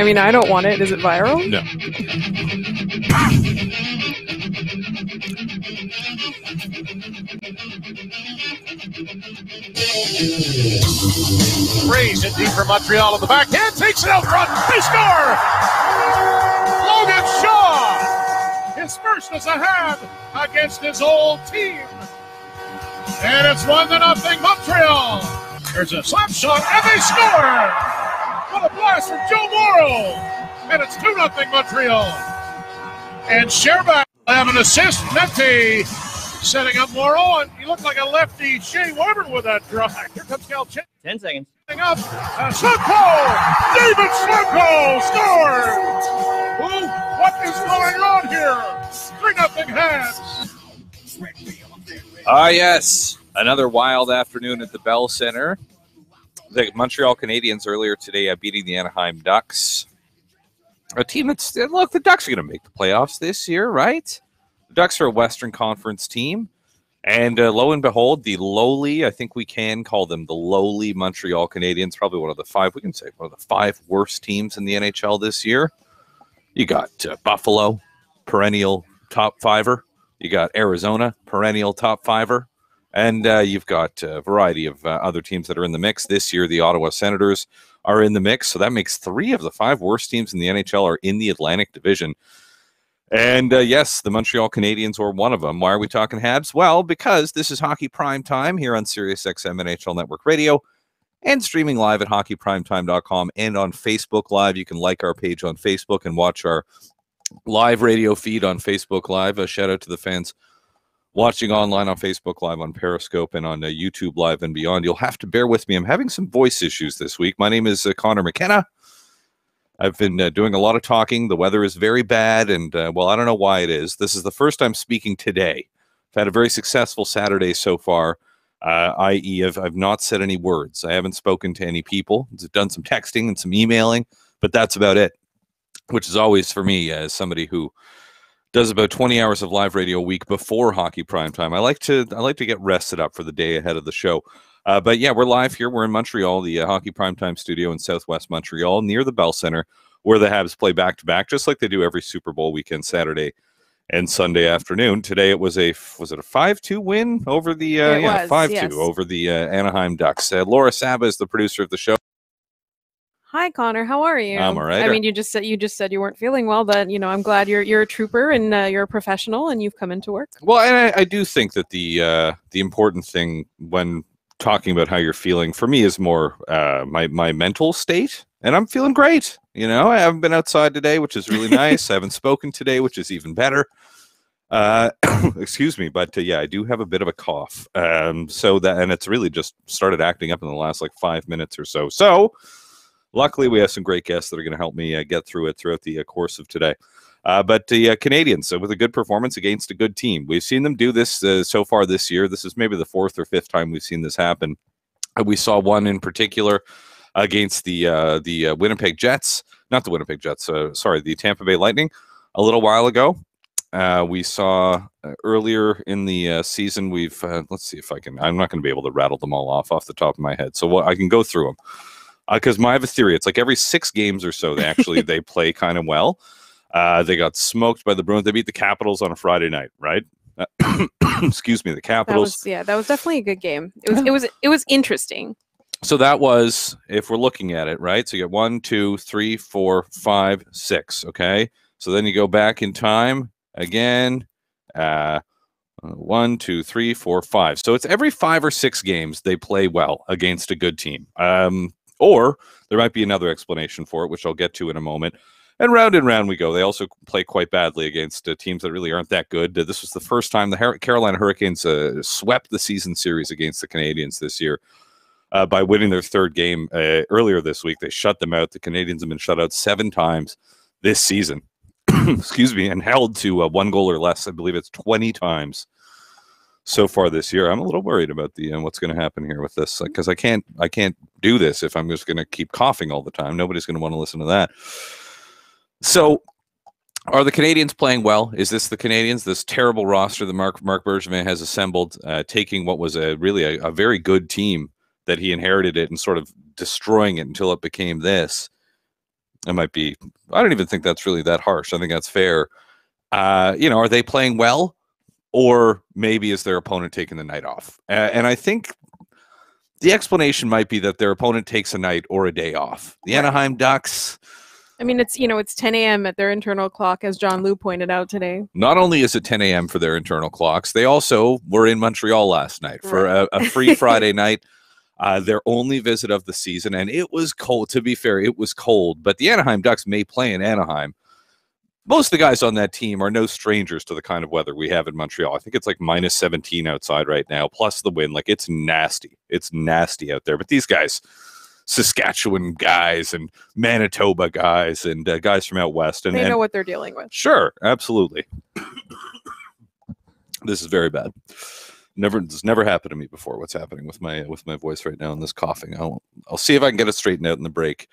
mean, I don't want it. Is it viral? No. Raised it deep for Montreal in the backhand, takes it out front, they score! Logan Shaw, his first as a half against his old team. And it's 1-0 Montreal. There's a slap shot, and they score! What a blast from Joe Morrow! And it's 2-0 Montreal. And Sherbak have an assist. Mente setting up Morrow, and he looked like a lefty Shea Weber with that drive. Here comes Galchenyuk. 10 seconds. Up. Slunko! David Slunko scores! Ooh, what is going on here? 3-0 Habs. Yes. Another wild afternoon at the Bell Center. The Montreal Canadiens earlier today beating the Anaheim Ducks. A team that's, look, the Ducks are going to make the playoffs this year, right? The Ducks are a Western Conference team. And lo and behold, the lowly, I think we can call them the lowly Montreal Canadiens, probably one of the five worst teams in the NHL this year. You got Buffalo, perennial top fiver. You got Arizona, perennial top fiver. And you've got a variety of other teams that are in the mix. This year, the Ottawa Senators are in the mix. So that makes 3 of the 5 worst teams in the NHL are in the Atlantic Division. And yes, the Montreal Canadiens were one of them. Why are we talking Habs? Well, because this is Hockey Prime Time here on SiriusXM NHL Network Radio and streaming live at hockeyprimetime.com and on Facebook Live. You can like our page on Facebook and watch our live radio feed on Facebook Live. A shout out to the fans watching online on Facebook Live, on Periscope, and on YouTube Live and beyond. You'll have to bear with me. I'm having some voice issues this week. My name is Conor McKenna. I've been doing a lot of talking. The weather is very bad, and, well, I don't know why it is. This is the first time speaking today. I've had a very successful Saturday so far, i.e. I've not said any words. I haven't spoken to any people. I've done some texting and some emailing, but that's about it, which is always, for me, as somebody who does about 20 hours of live radio a week before Hockey Prime Time. I like to get rested up for the day ahead of the show. But yeah, we're live here. We're in Montreal, the Hockey Primetime studio in Southwest Montreal, near the Bell Center, where the Habs play back-to-back, just like they do every Super Bowl weekend, Saturday and Sunday afternoon. Today it was a 5-2 win over the 5-2 over the Anaheim Ducks. Laura Saba is the producer of the show. Hi, Connor. How are you? I'm all right. I mean, you just said you weren't feeling well, but I'm glad you're a trooper and you're a professional and you've come into work. Well, and I do think that the important thing when talking about how you're feeling for me is more my mental state, and I'm feeling great. I haven't been outside today, which is really nice. I haven't spoken today, which is even better. Excuse me, but yeah, I do have a bit of a cough. And it's really just started acting up in the last 5 minutes or so. So luckily, we have some great guests that are going to help me get through it throughout the course of today. But the Canadiens, with a good performance against a good team. We've seen them do this so far this year. This is maybe the 4th or 5th time we've seen this happen. We saw one in particular against the Winnipeg Jets. Not the Winnipeg Jets, the Tampa Bay Lightning a little while ago. We saw earlier in the season, let's see if I can. I'm not going to be able to rattle them all off the top of my head. So I can go through them. Because I have a theory. It's like every 6 games or so, they play kind of well. They got smoked by the Bruins. They beat the Capitals on a Friday night, right? Excuse me, the Capitals. That was definitely a good game. It was interesting. So that was, if we're looking at it, right? So you got 1, 2, 3, 4, 5, 6. Okay, so then you go back in time again. 1, 2, 3, 4, 5. So it's every 5 or 6 games they play well against a good team. Or there might be another explanation for it, which I'll get to in a moment. And round we go. They also play quite badly against teams that really aren't that good. This was the first time the Carolina Hurricanes swept the season series against the Canadiens this year by winning their 3rd game earlier this week. They shut them out. The Canadiens have been shut out 7 times this season. Excuse me, and held to 1 goal or less. I believe it's 20 times so far this year. I'm a little worried about what's going to happen here with this, because I can't do this if I'm just going to keep coughing all the time. Nobody's going to want to listen to that. So, are the Canadiens playing well? Is this the Canadiens, this terrible roster that Marc Bergevin has assembled, taking what was a very good team that he inherited it and sort of destroying it until it became this? That might be. I don't even think that's really that harsh. I think that's fair. Are they playing well, or maybe is their opponent taking the night off? And I think the explanation might be that their opponent takes a night or a day off. The Anaheim Ducks. I mean, it's 10 a.m. at their internal clock, as John Liu pointed out today. Not only is it 10 a.m. for their internal clocks, they also were in Montreal last night for a free Friday night. Their only visit of the season, and it was cold. To be fair, it was cold, but the Anaheim Ducks may play in Anaheim. Most of the guys on that team are no strangers to the kind of weather we have in Montreal. I think it's like minus 17 outside right now, plus the wind. Like, it's nasty. It's nasty out there. But these guys, Saskatchewan guys and Manitoba guys and guys from out west, and they know what they're dealing with. Sure, absolutely. This is very bad. It's never happened to me before. What's happening with my voice right now and this coughing? I'll see if I can get it straightened out in the break.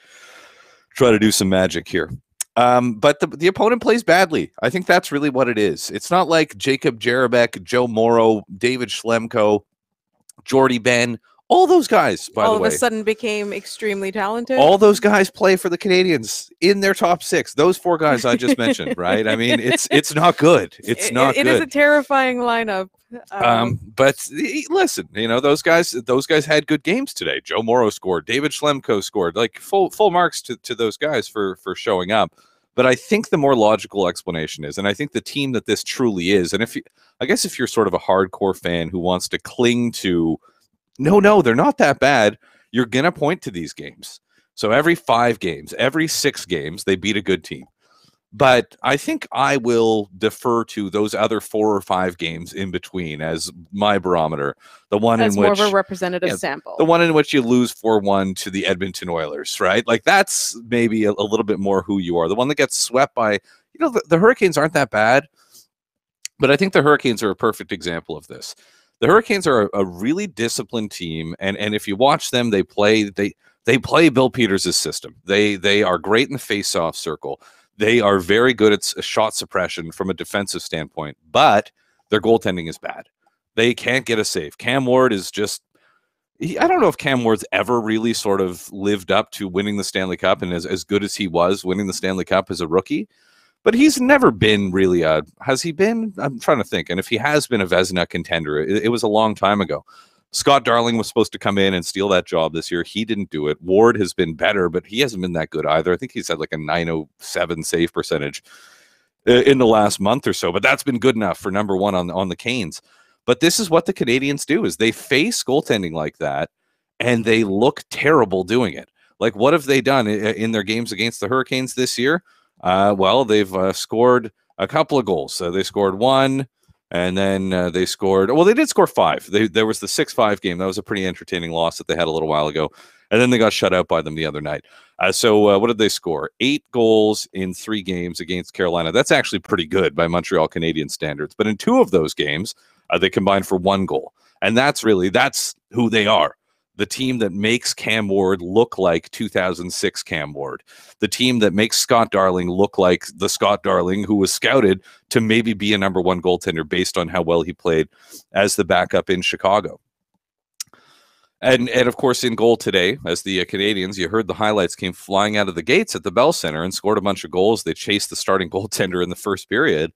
Try to do some magic here. But the opponent plays badly. I think that's really what it is. It's not like Jacob Jerabek, Joe Morrow, David Schlemko, Jordy Ben. All those guys, by the way, all of a sudden became extremely talented. All those guys play for the Canadians in their top six. Those four guys I just mentioned, right? I mean, it's not good. It's not good. It is a terrifying lineup. But listen, those guys had good games today. Joe Morrow scored. David Schlemko scored. Like full marks to those guys for showing up. But I think the more logical explanation is, and I think the team that this truly is, and if you're sort of a hardcore fan who wants to cling to, no, they're not that bad, you're going to point to these games. So every 5 games, every 6 games, they beat a good team. But I think I will defer to those other 4 or 5 games in between as my barometer. The one that's in which more of a representative sample. The one in which you lose 4-1 to the Edmonton Oilers, right? Like, that's maybe a little bit more who you are. The one that gets swept by, the Hurricanes aren't that bad, but I think the Hurricanes are a perfect example of this. The Hurricanes are a really disciplined team, and if you watch them, they play Bill Peters' system. They are great in the face-off circle. They are very good at shot suppression from a defensive standpoint, but their goaltending is bad. They can't get a save. Cam Ward is just, I don't know if Cam Ward's ever really sort of lived up to winning the Stanley Cup and as good as he was winning the Stanley Cup as a rookie. But he's never been really has he been? I'm trying to think. And if he has been a Vezina contender, it was a long time ago. Scott Darling was supposed to come in and steal that job this year. He didn't do it. Ward has been better, but he hasn't been that good either. I think he's had like a 907 save percentage in the last month or so, but that's been good enough for number one on the Canes. But this is what the Canadians do, is they face goaltending like that, and they look terrible doing it. Like, what have they done in their games against the Hurricanes this year? Well, they've scored a couple of goals. They scored 1, and then they scored. Well, they did score 5. There was the 6-5 game. That was a pretty entertaining loss that they had a little while ago, and then they got shut out by them the other night. So what did they score? 8 goals in 3 games against Carolina. That's actually pretty good by Montreal Canadiens standards. But in 2 of those games, they combined for 1 goal, and that's who they are. The team that makes Cam Ward look like 2006 Cam Ward. The team that makes Scott Darling look like the Scott Darling who was scouted to maybe be a number 1 goaltender based on how well he played as the backup in Chicago. And of course, in goal today, as the Canadians, you heard the highlights, came flying out of the gates at the Bell Center and scored a bunch of goals. They chased the starting goaltender in the first period.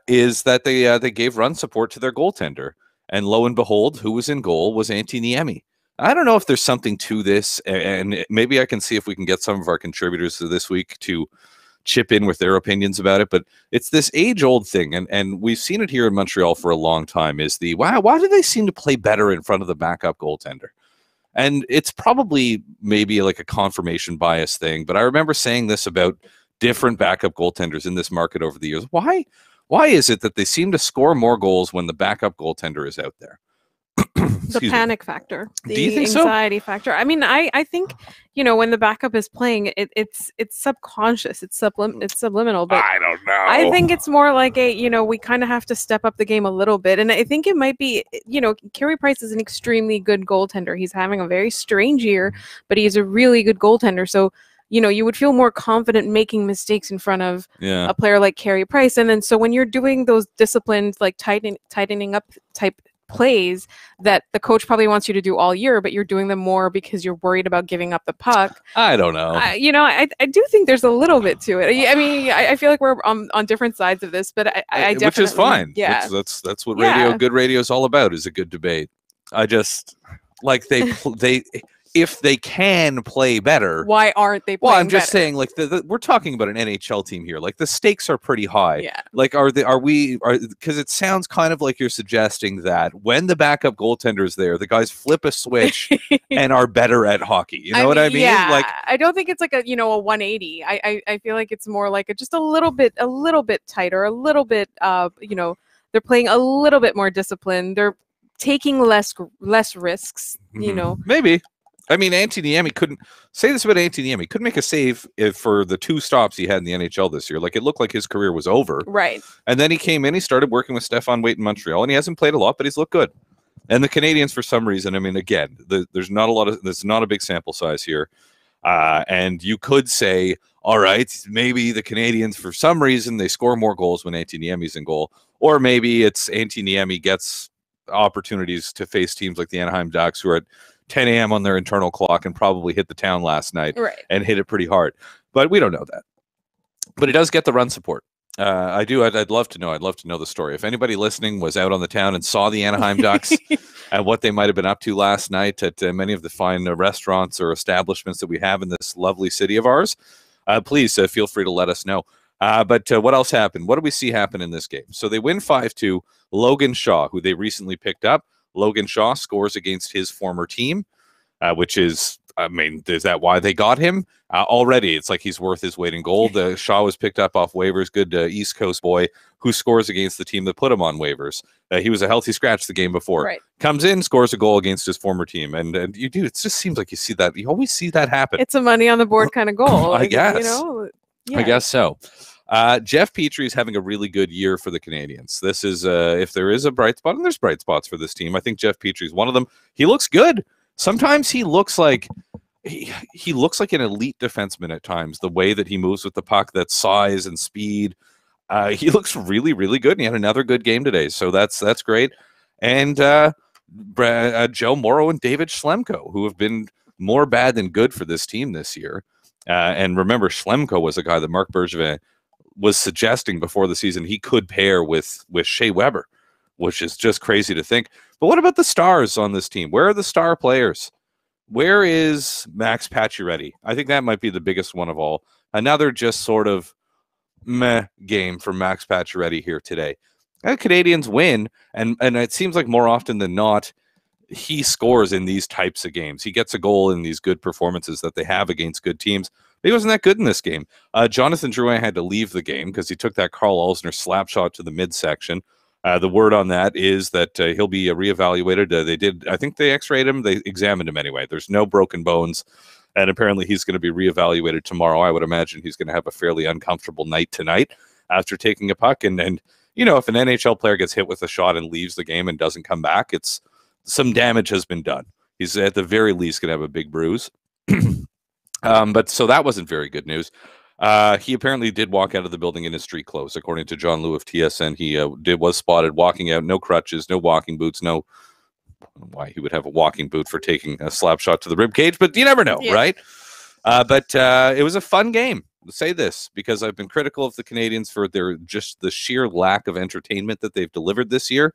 Is that they gave run support to their goaltender. And lo and behold, who was in goal was Antti Niemi. I don't know if there's something to this, and maybe I can see if we can get some of our contributors to this week to chip in with their opinions about it. But it's this age-old thing, and we've seen it here in Montreal for a long time, is why do they seem to play better in front of the backup goaltender? And it's probably maybe like a confirmation bias thing, but I remember saying this about different backup goaltenders in this market over the years. Why is it that they seem to score more goals when the backup goaltender is out there? The panic factor, the anxiety factor. I mean, I think, when the backup is playing, it's subconscious, it's subliminal. But I don't know. I think it's more like we kind of have to step up the game a little bit. And I think it might be, Carey Price is an extremely good goaltender. He's having a very strange year, but he's a really good goaltender. So, you would feel more confident making mistakes in front of a player like Carey Price. And then so when you're doing those disciplined, like tightening up type plays that the coach probably wants you to do all year, but you're doing them more because you're worried about giving up the puck. I don't know. I do think there's a little bit to it. I mean, I feel like we're on different sides of this, but I definitely, which is fine. Yeah, that's what radio, good radio is all about, is a good debate. I just like they if they can play better, why aren't they playing well, I'm just better? saying, like, we're talking about an NHL team here. Like, the stakes are pretty high. Yeah. Like, because it sounds kind of like you're suggesting that when the backup goaltender is there, the guys flip a switch and are better at hockey. You know what I mean? Yeah. Like, I don't think it's like a 180. I feel like it's more like just a little bit tighter, a little bit they're playing a little bit more disciplined. They're taking less risks, Maybe. I mean, Antoniemi couldn't say this about Antoniemi. Couldn't make a save for the 2 stops he had in the NHL this year. Like, it looked like his career was over. Right. And then he came in, he started working with Stefan Waite in Montreal, and he hasn't played a lot, but he's looked good. And the Canadians, for some reason, I mean, again, there's not a big sample size here. And you could say, all right, maybe the Canadians, for some reason, they score more goals when Antoniemi's in goal. Or maybe it's Antoniemi gets opportunities to face teams like the Anaheim Ducks, who are at 10 a.m. on their internal clock and probably hit the town last night and hit it pretty hard. But we don't know that. But he does get the run support. I do. I'd love to know. I'd love to know the story. If anybody listening was out on the town and saw the Anaheim Ducks and what they might have been up to last night at many of the fine restaurants or establishments that we have in this lovely city of ours, please feel free to let us know. But what else happened? What do we see happen in this game? So they win 5-2. Logan Shaw, who they recently picked up, Logan Shaw scores against his former team, which is, I mean, is that why they got him? Already, it's like he's worth his weight in gold. Shaw was picked up off waivers, good East Coast boy who scores against the team that put him on waivers. He was a healthy scratch the game before. Right. Comes in, scores a goal against his former team. And you do, it just seems like you always see that happen. It's a money on the board kind of goal. I guess. Yeah. I guess so. Jeff Petrie is having a really good year for the Canadians. This is, if there is a bright spot, and there's bright spots for this team, I think Jeff Petrie is one of them. He looks good. Sometimes he looks like he looks like an elite defenseman at times. The way that he moves with the puck, that size and speed, he looks really, really good. And he had another good game today, so that's great. And Joe Morrow and David Schlemko, who have been more bad than good for this team this year. And remember, Schlemko was a guy that Marc Bergevin was suggesting before the season he could pair with Shea Weber, which is just crazy to think. But what about the stars on this team? Where are the star players? Where is Max Pacioretty? I think that might be the biggest one of all. Another just sort of meh game for Max Pacioretty here today. The Canadians win, and it seems like more often than not, he scores in these types of games. He gets a goal in these good performances that they have against good teams. But he wasn't that good in this game. Jonathan Drouin had to leave the game because he took that Carl Alsner slap shot to the midsection. The word on that is that he'll be reevaluated. I think they x-rayed him. They examined him anyway. There's no broken bones. And apparently he's going to be reevaluated tomorrow. I would imagine he's going to have a fairly uncomfortable night tonight after taking a puck. And if an NHL player gets hit with a shot and leaves the game and doesn't come back, it's some damage has been done. He's at the very least going to have a big bruise. But so that wasn't very good news. He apparently did walk out of the building in his street clothes, according to John Liu of TSN. He was spotted walking out, no crutches, no walking boots, no. I don't know why he would have a walking boot for taking a slap shot to the rib cage, but you never know, right? But it was a fun game. I'll say this because I've been critical of the Canadians for just the sheer lack of entertainment that they've delivered this year.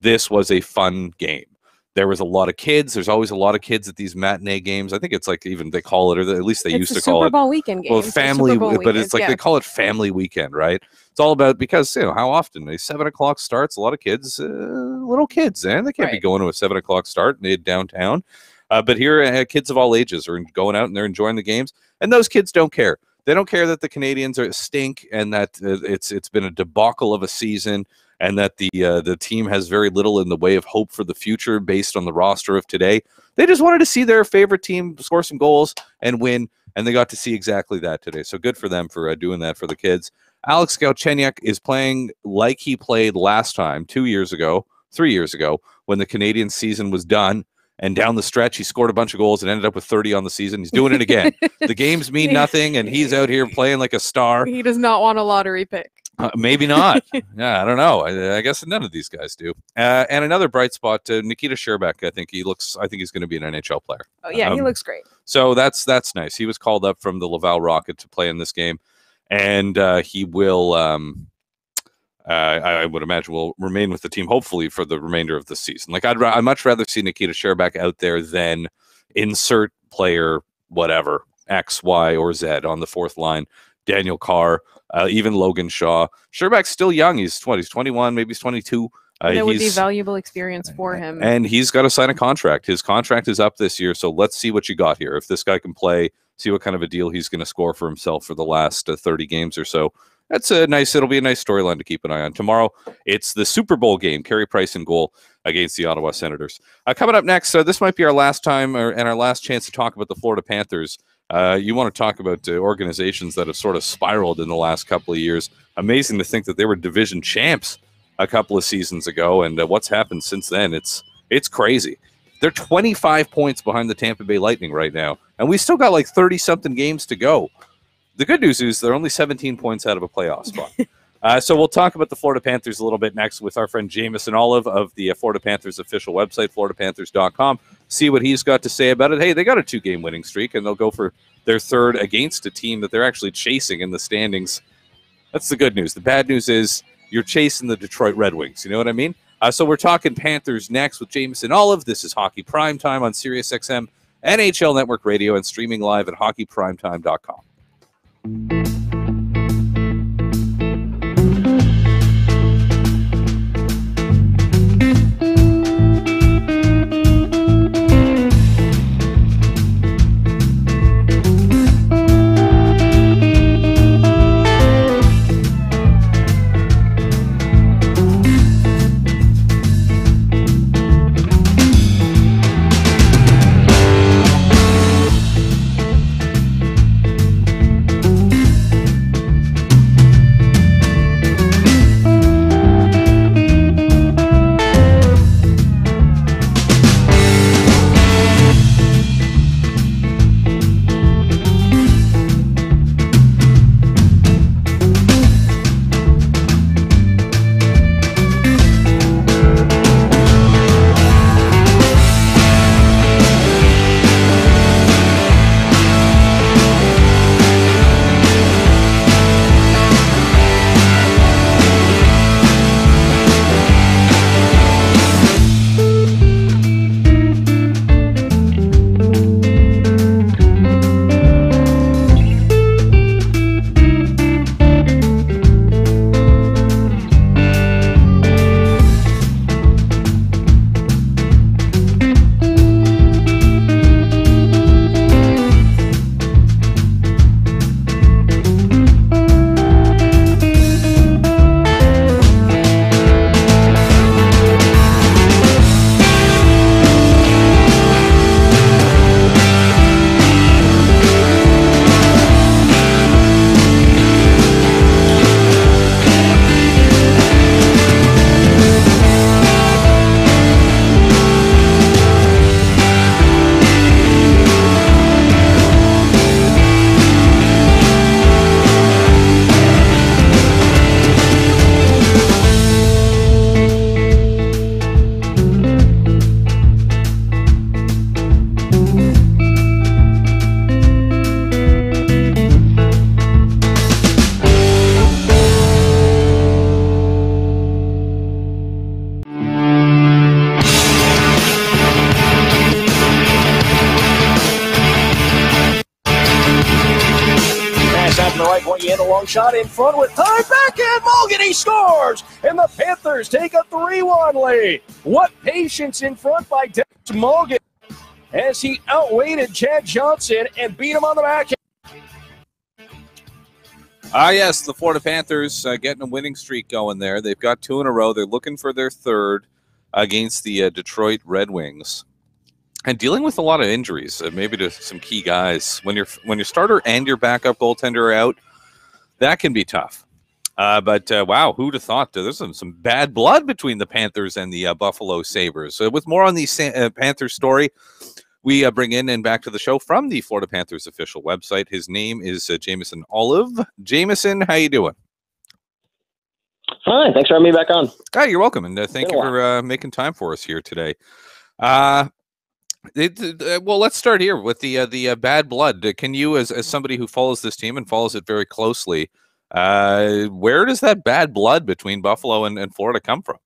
This was a fun game. There was a lot of kids. There's always a lot of kids at these matinee games. I think it's like even they call it, or at least they used to call it Super Bowl weekend game. Well, family, but it's like they call it family weekend, right? It's all about because how often a 7 o'clock starts. A lot of kids, little kids, and they can't be going to a 7 o'clock start downtown. But here, kids of all ages are going out and they're enjoying the games, and those kids don't care. They don't care that the Canadians stink and that it's been a debacle of a season. And that the team has very little in the way of hope for the future based on the roster of today. They just wanted to see their favorite team score some goals and win, and they got to see exactly that today. So good for them for doing that for the kids. Alex Galchenyuk is playing like he played last time, 3 years ago, when the Canadian season was done. And down the stretch, he scored a bunch of goals and ended up with 30 on the season. He's doing it again. The games mean nothing, and he's out here playing like a star. He does not want a lottery pick. Maybe not. Yeah, I don't know. I guess none of these guys do. And another bright spot, Nikita Sherbak. I think he's going to be an NHL player. Oh yeah, he looks great. So that's nice. He was called up from the Laval Rocket to play in this game, and he will. I would imagine will remain with the team hopefully for the remainder of the season. Like I'd much rather see Nikita Sherbak out there than insert player whatever X, Y, or Z on the fourth line. Daniel Carr. Even Logan Shaw. Sherbak's still young. He's 21, maybe he's 22. That would be valuable experience for him. And he's got to sign a contract. His contract is up this year, so let's see what you got here. If this guy can play, see what kind of a deal he's going to score for himself for the last 30 games or so. It'll be a nice storyline to keep an eye on. Tomorrow, it's the Super Bowl game. Carey Price in goal against the Ottawa Senators. Coming up next, this might be our last time and our last chance to talk about the Florida Panthers. You want to talk about organizations that have sort of spiraled in the last couple of years. Amazing to think that they were division champs a couple of seasons ago, and what's happened since then, it's crazy. They're 25 points behind the Tampa Bay Lightning right now, and we still got like 30-something games to go. The good news is they're only 17 points out of a playoff spot. So we'll talk about the Florida Panthers a little bit next with our friend Jameson Olive of the Florida Panthers official website, floridapanthers.com. See what he's got to say about it. Hey, they got a 2-game winning streak, and they'll go for their third against a team that they're actually chasing in the standings. That's the good news. The bad news is you're chasing the Detroit Red Wings. You know what I mean? So we're talking Panthers next with Jameson Olive. This is Hockey Primetime on SiriusXM, NHL Network Radio, and streaming live at hockeyprimetime.com. Shot in front with time back and Mulgany scores, and the Panthers take a 3-1 lead. What patience in front by Dennis Mulgany as he outweighted Chad Johnson and beat him on the back. Yes, the Florida Panthers getting a winning streak going there. They've got 2 in a row. They're looking for their third against the Detroit Red Wings. And dealing with a lot of injuries, maybe to some key guys. When your starter and your backup goaltender are out, that can be tough. But wow, who'd have thought there's some bad blood between the Panthers and the Buffalo Sabres. With more on the Panthers story, we bring in and back to the show from the Florida Panthers official website. His name is Jameson Olive. Jameson, how you doing? Fine. Thanks for having me back on. Oh, you're welcome, and thank you for making time for us here today. Well, let's start here with the bad blood. Can you, as somebody who follows this team and follows it very closely, where does that bad blood between Buffalo and Florida come from?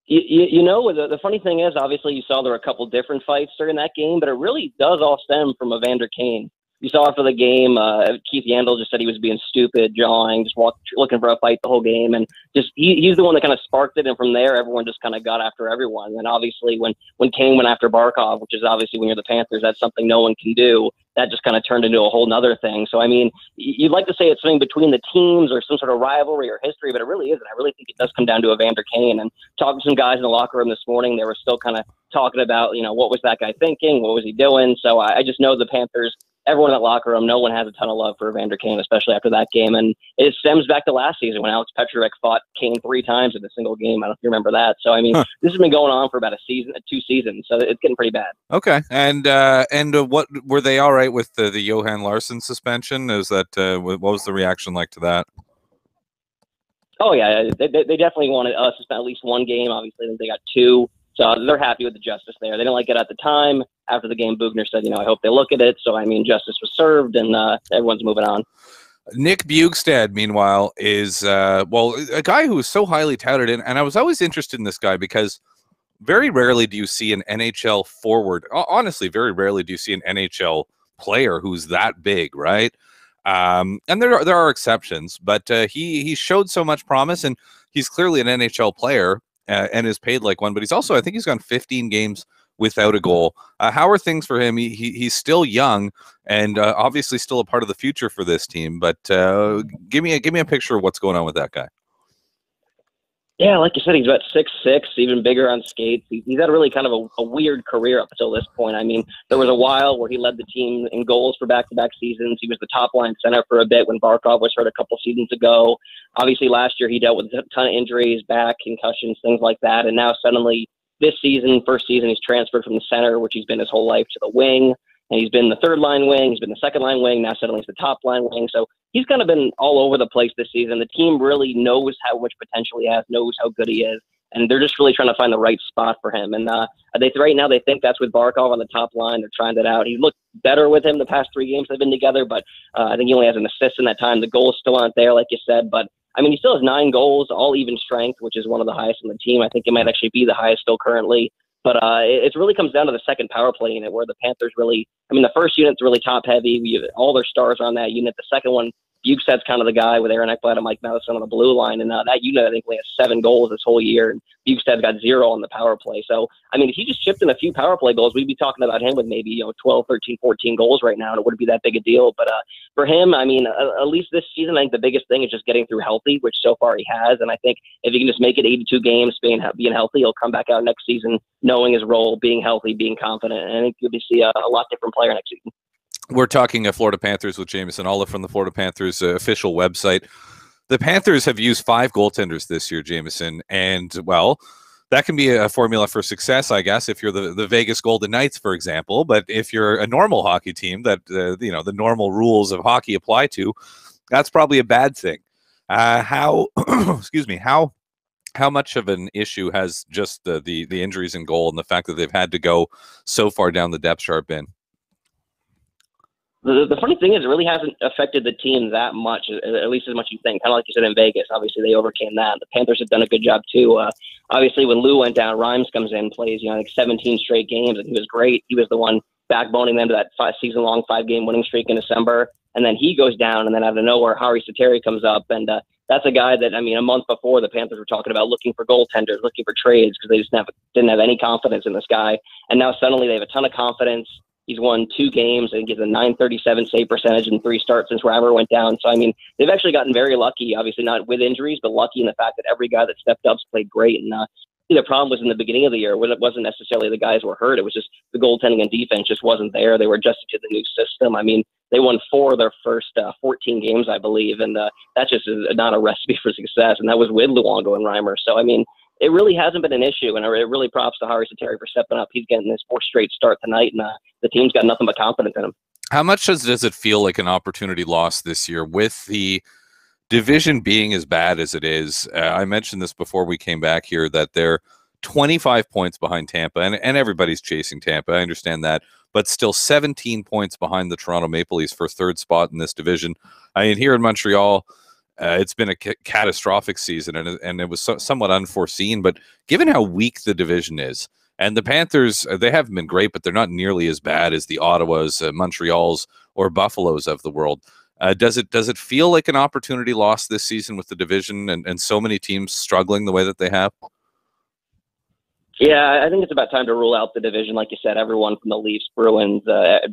You know, the funny thing is, obviously, you saw there were a couple different fights during that game, but it really does all stem from Evander Kane. You saw after the game, Keith Yandel just said he was being stupid, jawing, just looking for a fight the whole game. And just he's the one that kind of sparked it. And from there, everyone just kind of got after everyone. And obviously, when Kane went after Barkov, which is obviously when you're the Panthers, that's something no one can do. That just kind of turned into a whole nother thing. So, I mean, you'd like to say it's something between the teams or some sort of rivalry or history, but it really isn't. I really think it does come down to Evander Kane. And talking to some guys in the locker room this morning, they were still kind of talking about, you know, what was that guy thinking? What was he doing? So I just know the Panthers, everyone in that locker room, no one has a ton of love for Evander Kane, especially after that game. And it stems back to last season when Alex Petrovic fought Kane 3 times in a single game. I don't know if you remember that. So, I mean, This has been going on for about 2 seasons. So it's getting pretty bad. Okay. And what were they all right with the Johan Larsson suspension? Is that what was the reaction like to that? Oh, yeah. They definitely wanted us to spend at least 1 game. Obviously, they got 2. So they're happy with the justice there. They didn't like it at the time. After the game, Bugner said, you know, I hope they look at it. So, I mean, justice was served, and everyone's moving on. Nick Bjugstad, meanwhile, is, a guy who is so highly touted. And I was always interested in this guy because very rarely do you see an NHL forward. Honestly, very rarely do you see an NHL player who's that big, right? And there are exceptions, but he showed so much promise, and he's clearly an NHL player. And is paid like one, but he's also, I think he's gone 15 games without a goal. How are things for him? He's still young and obviously still a part of the future for this team. But give me a picture of what's going on with that guy. Yeah, like you said, he's about 6'6", even bigger on skates. He's had really kind of a weird career up until this point. I mean, there was a while where he led the team in goals for back-to-back seasons. He was the top-line center for a bit when Barkov was hurt a couple seasons ago. Obviously, last year he dealt with a ton of injuries, back, concussions, things like that. And now suddenly this season, first season, he's transferred from the center, which he's been his whole life, to the wing. And he's been the third-line wing. He's been the second-line wing. Now suddenly he's the top-line wing. So he's kind of been all over the place this season. The team really knows how much potential he has, knows how good he is, and they're just really trying to find the right spot for him. And right now they think that's with Barkov on the top line. They're trying that out. He looked better with him the past 3 games they've been together, but I think he only has an assist in that time. The goals still aren't there, like you said, but I mean, he still has 9 goals, all even strength, which is one of the highest on the team. I think it might actually be the highest still currently. But it really comes down to the second power play unit where the Panthers really, I mean, the first unit's really top heavy. All their stars are on that unit. The second one, Bjugstad's kind of the guy with Aaron Ekblad and Mike Madison on the blue line. And that unit, I think, only has 7 goals this whole year. And Bjugstad's got 0 on the power play. So, I mean, if he just chipped in a few power play goals, we'd be talking about him with maybe, 12, 13, 14 goals right now. And it wouldn't be that big a deal. But for him, I mean, at least this season, I think the biggest thing is just getting through healthy, which so far he has. And I think if he can just make it 82 games being healthy, he'll come back out next season knowing his role, being healthy, being confident. And I think you'll see a lot different player next season. We're talking Florida Panthers with Jameson Olive from the Florida Panthers official website. The Panthers have used 5 goaltenders this year, Jameson, and, well, that can be a formula for success, I guess, if you're the Vegas Golden Knights, for example. But if you're a normal hockey team that, the normal rules of hockey apply to, that's probably a bad thing. Excuse me, how much of an issue has just the injuries in goal and the fact that they've had to go so far down the depth chart been? The funny thing is, it really hasn't affected the team that much, at least as much as you think. Kind of like you said in Vegas, obviously they overcame that. The Panthers have done a good job too. Obviously, when Lou went down, Rhymes comes in, plays like 17 straight games, and he was great. He was the one backboning them to that season-long 5-game winning streak in December. And then he goes down, and then out of nowhere, Harri Sateri comes up, and that's a guy that, I mean, a month before, the Panthers were talking about looking for goaltenders, looking for trades, because they just didn't have any confidence in this guy. And now suddenly they have a ton of confidence. He's won 2 games and gets a .937 save percentage in 3 starts since Reimer went down. So, I mean, they've actually gotten very lucky, obviously not with injuries, but lucky in the fact that every guy that stepped up's played great. And the problem was in the beginning of the year when it wasn't necessarily the guys were hurt. It was just the goaltending and defense just wasn't there. They were adjusted to the new system. I mean, they won 4 of their first 14 games, I believe. And that just is not a recipe for success. And that was with Luongo and Reimer. So, I mean, it really hasn't been an issue, and it really props to Harri Sateri for stepping up. He's getting his 4th straight start tonight, and the team's got nothing but confidence in him. How much does it feel like an opportunity lost this year with the division being as bad as it is, I mentioned this before we came back here, that they're 25 points behind Tampa, and everybody's chasing Tampa. I understand that, but still 17 points behind the Toronto Maple Leafs for third spot in this division. I mean, here in Montreal, it's been a catastrophic season, and it was somewhat unforeseen. But given how weak the division is, and the Panthers, they haven't been great, but they're not nearly as bad as the Ottawas, Montreals, or Buffaloes of the world. Does it feel like an opportunity lost this season with the division and so many teams struggling the way that they have? Yeah, I think it's about time to rule out the division. Like you said, everyone from the Leafs, Bruins,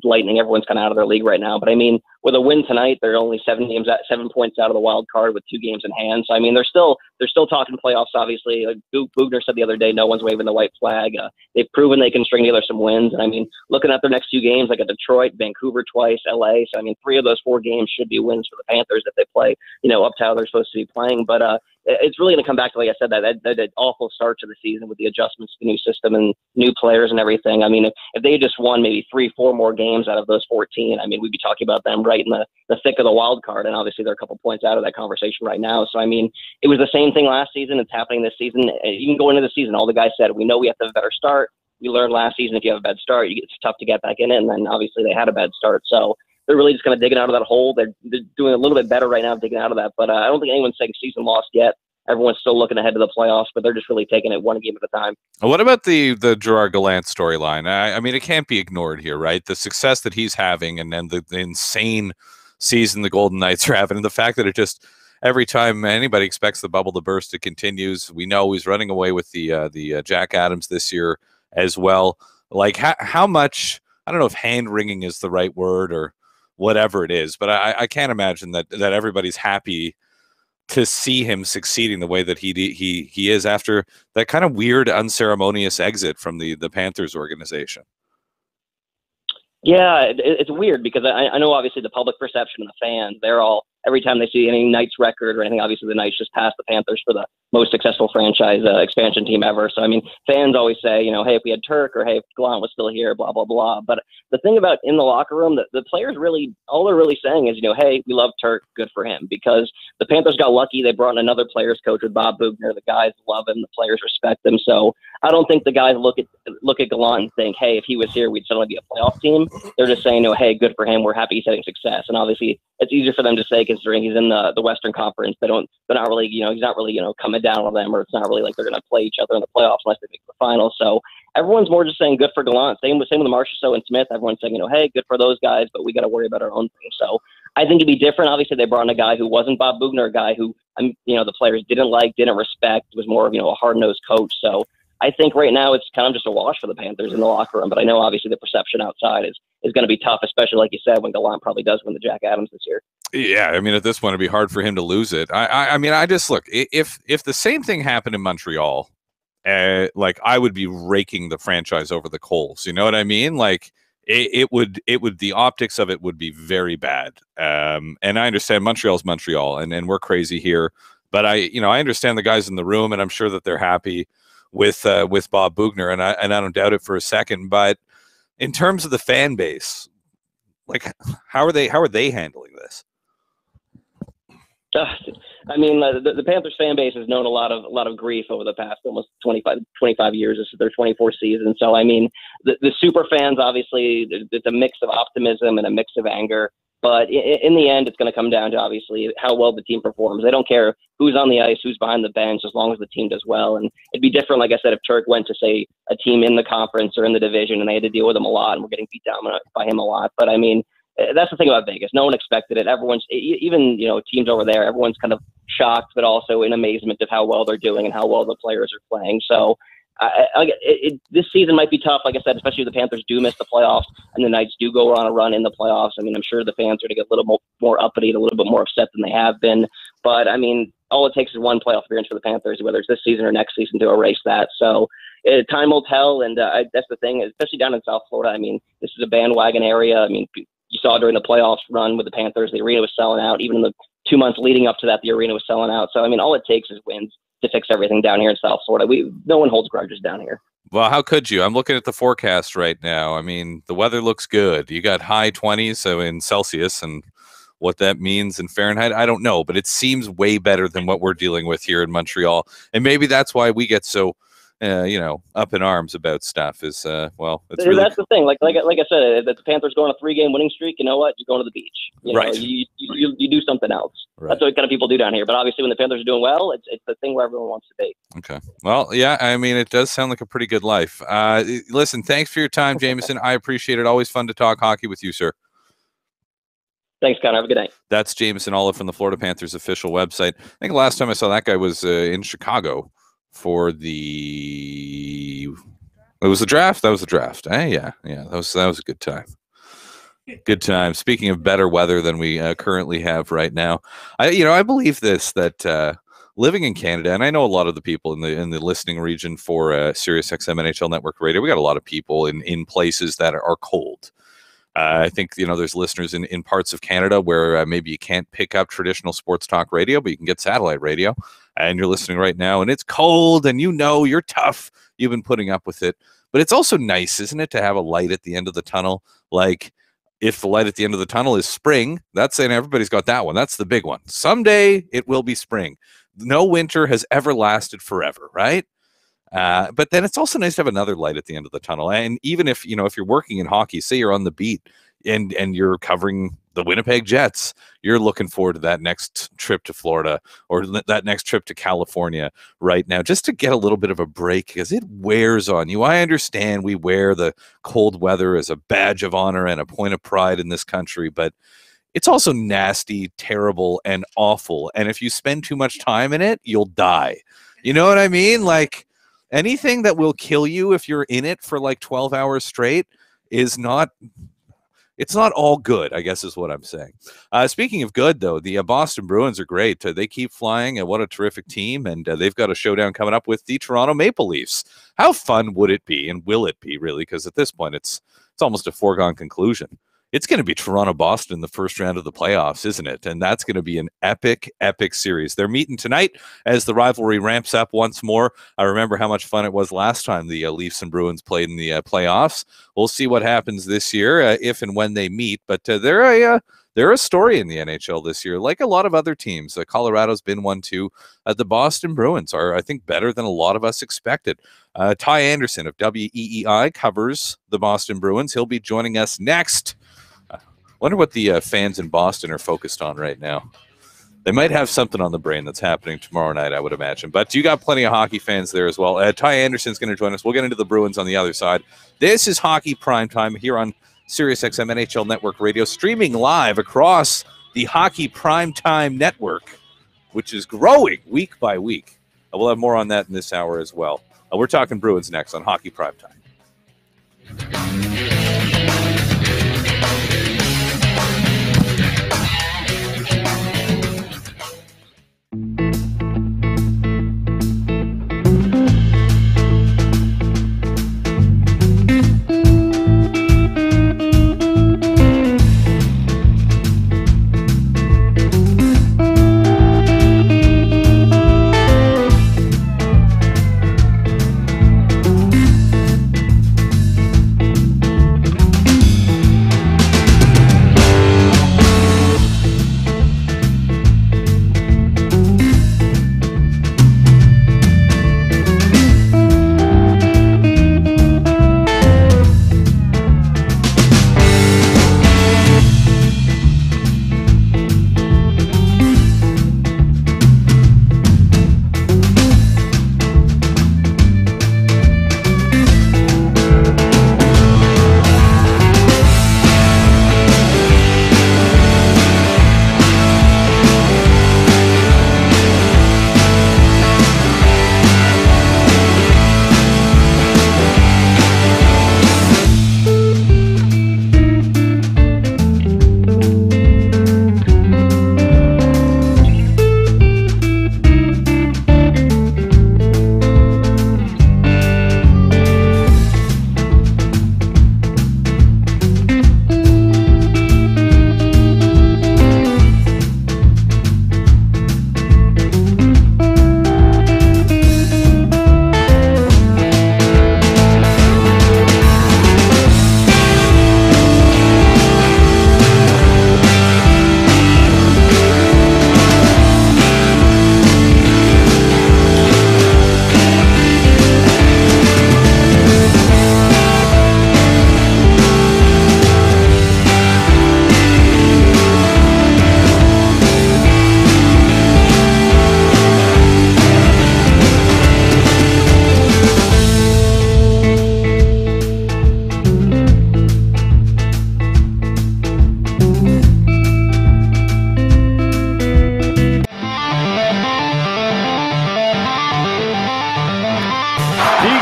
Lightning, everyone's kind of out of their league right now. But I mean, with a win tonight, they're only 7 points out of the wild card with 2 games in hand. So I mean, they're still talking playoffs. Obviously, like Bugner said the other day, no one's waving the white flag. They've proven they can string together some wins. And I mean, looking at their next 2 games, like at Detroit, Vancouver twice, LA. So I mean, 3 of those 4 games should be wins for the Panthers if they play, up to how they're supposed to be playing. But it's really going to come back to, like I said, that awful start to the season with the adjustments to the new system and new players and everything. I mean, if they just won maybe 3-4 more games out of those 14, I mean, we'd be talking about them right in the thick of the wild card. And obviously they're a couple points out of that conversation right now. So, I mean, it was the same thing last season. It's happening this season. Even going into the season, all the guys said, we know we have to have a better start. We learned last season, if you have a bad start, it's tough to get back in it. And then obviously they had a bad start. So they're really just kind of digging out of that hole. They're doing a little bit better right now, digging out of that. But I don't think anyone's saying season lost yet. Everyone's still looking ahead to the playoffs, but they're just really taking it one game at a time. What about the Gerard Gallant storyline? I mean, it can't be ignored here, right? The success that he's having, and then the insane season the Golden Knights are having, and the fact that it just every time anybody expects the bubble to burst, it continues. We know he's running away with the Jack Adams this year as well. Like how much? I don't know if hand wringing is the right word or whatever it is, but I can't imagine that everybody's happy to see him succeeding the way that he is after that kind of weird, unceremonious exit from the Panthers organization. Yeah, it's weird because I know obviously the public perception and the fans, they're all, every time they see any Knights record or anything, obviously the Knights just passed the Panthers for the most successful franchise expansion team ever. So, I mean, fans always say, hey, if we had Turk, or hey, if Gallant was still here, blah, blah, blah. But the thing about in the locker room, the players really, all they're really saying is, hey, we love Turk, good for him. Because the Panthers got lucky. They brought in another players coach with Bob Bugner. The guys love him. The players respect him. So I don't think the guys look at Gallant and think, hey, if he was here, we'd suddenly be a playoff team. They're just saying, hey, good for him. We're happy he's having success. And obviously it's easier for them to say considering he's in the Western Conference. They're not really, he's not really, coming down on them, or it's not really like they're going to play each other in the playoffs unless they make the final. So everyone's more just saying good for Gallant. Same with Marchessault and Smith. Everyone's saying, hey, good for those guys, but we got to worry about our own thing. So I think it'd be different. Obviously, they brought in a guy who wasn't Bob Bugner, a guy who, the players didn't respect, was more of, a hard-nosed coach. So I think right now it's kind of just a wash for the Panthers in the locker room. But I know obviously the perception outside is going to be tough, especially like you said, when Gallant probably does win the Jack Adams this year. Yeah, I mean, at this point, it'd be hard for him to lose it. I mean, I just look, if the same thing happened in Montreal, like I would be raking the franchise over the coals. You know what I mean? Like it would the optics of it would be very bad. And I understand Montreal's Montreal, and we're crazy here, but I understand the guys in the room, and I'm sure that they're happy with Bob Bugner, and I don't doubt it for a second. But in terms of the fan base, like how are they handling this? I mean, the Panthers fan base has known a lot of grief over the past almost 25 years. This is their 24th season. So, I mean, the super fans, obviously, it's a mix of optimism and a mix of anger. But in the end, it's going to come down to, obviously, how well the team performs. They don't care who's on the ice, who's behind the bench, as long as the team does well. And it'd be different, like I said, if Turk went to, say, a team in the conference or in the division and they had to deal with him a lot and were getting beat down by him a lot. But, I mean, that's the thing about Vegas. No one expected it. Everyone's, even, teams over there, everyone's kind of shocked, but also in amazement of how well they're doing and how well the players are playing. So this season might be tough, like I said, especially if the Panthers do miss the playoffs and the Knights do go on a run in the playoffs. I mean, I'm sure the fans are going to get a little more uppity, a little bit more upset than they have been. But, I mean, all it takes is one playoff appearance for the Panthers, whether it's this season or next season, to erase that. So time will tell, and that's the thing, especially down in South Florida. I mean, this is a bandwagon area. I mean, you saw during the playoffs run with the Panthers, the arena was selling out. Even in the 2 months leading up to that, the arena was selling out. So, I mean, all it takes is wins to fix everything down here in South Florida. No one holds grudges down here. Well, how could you? I'm looking at the forecast right now. I mean, the weather looks good. You got high 20s, so in Celsius, and What that means in Fahrenheit, I don't know, but it seems way better than what we're dealing with here in Montreal. And maybe that's why we get so, up in arms about stuff is, it's really... That's the thing. Like I said, if the Panthers go on a 3-game winning streak, you know what? You're going to the beach. Right. You do something else. Right. That's what kind of people do down here. But obviously when the Panthers are doing well, it's the thing where everyone wants to be. Okay. Well, yeah, I mean, it does sound like a pretty good life. Listen, thanks for your time, Jameson. I appreciate it. Always fun to talk hockey with you, sir. Thanks, Connor. Have a good night. That's Jameson Olive from the Florida Panthers official website. I think the last time I saw that guy was in Chicago for the... It was the draft? That was the draft. Yeah. That was a good time. Good time. Speaking of better weather than we currently have right now, I believe this, that living in Canada, and I know a lot of the people in the listening region for Sirius XM NHL Network Radio, we got a lot of people in places that are cold. I think, there's listeners in parts of Canada where maybe you can't pick up traditional sports talk radio, but you can get satellite radio, and you're listening right now, and it's cold, and you're tough. You've been putting up with it. But it's also nice, isn't it, to have a light at the end of the tunnel? Like, if the light at the end of the tunnel is spring, that's saying everybody's got that one. That's the big one. Someday it will be spring. No winter has ever lasted forever, right? But then it's also nice to have another light at the end of the tunnel. And even if you're working in hockey, say you're on the beat and you're covering the Winnipeg Jets, you're looking forward to that next trip to Florida or that next trip to California right now, just to get a little bit of a break, because it wears on you. I understand we wear the cold weather as a badge of honor and a point of pride in this country, but it's also nasty, terrible, and awful. And if you spend too much time in it, you'll die. You know what I mean? Like, anything that will kill you if you're in it for like 12 hours straight is not... It's not all good, I guess is what I'm saying. Speaking of good, though, the Boston Bruins are great. They keep flying, and what a terrific team. And they've got a showdown coming up with the Toronto Maple Leafs. How fun would it be, and will it be, really? Because at this point, it's almost a foregone conclusion. It's going to be Toronto-Boston in the first round of the playoffs, isn't it? And that's going to be an epic, epic series. They're meeting tonight as the rivalry ramps up once more. I remember how much fun it was last time the Leafs and Bruins played in the playoffs. We'll see what happens this year, if and when they meet. But they're a story in the NHL this year, like a lot of other teams. Colorado's been one, too. The Boston Bruins are, I think, better than a lot of us expected. Ty Anderson of WEEI covers the Boston Bruins. He'll be joining us next. Wonder what the fans in Boston are focused on right now. They might have something on the brain that's happening tomorrow night, I would imagine. But you got plenty of hockey fans there as well. Ty Anderson's going to join us. We'll get into the Bruins on the other side. This is Hockey Primetime here on Sirius XM NHL Network Radio, streaming live across the Hockey Primetime Network, which is growing week by week. We'll have more on that in this hour as well. We're talking Bruins next on Hockey Primetime.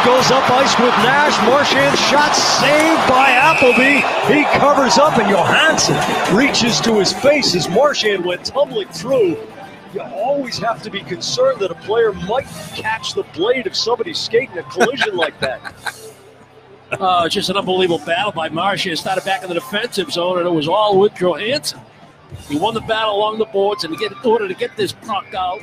goes up ice with Nash. Marchand shot saved by Appleby. He covers up, and Johansson reaches to his face as Marchand went tumbling through. You always have to be concerned that a player might catch the blade if somebody's skating a collision like that. It's just an unbelievable battle by Marchand. Started back in the defensive zone, and it was all with Johansson. He won the battle along the boards, and in order to get this puck out,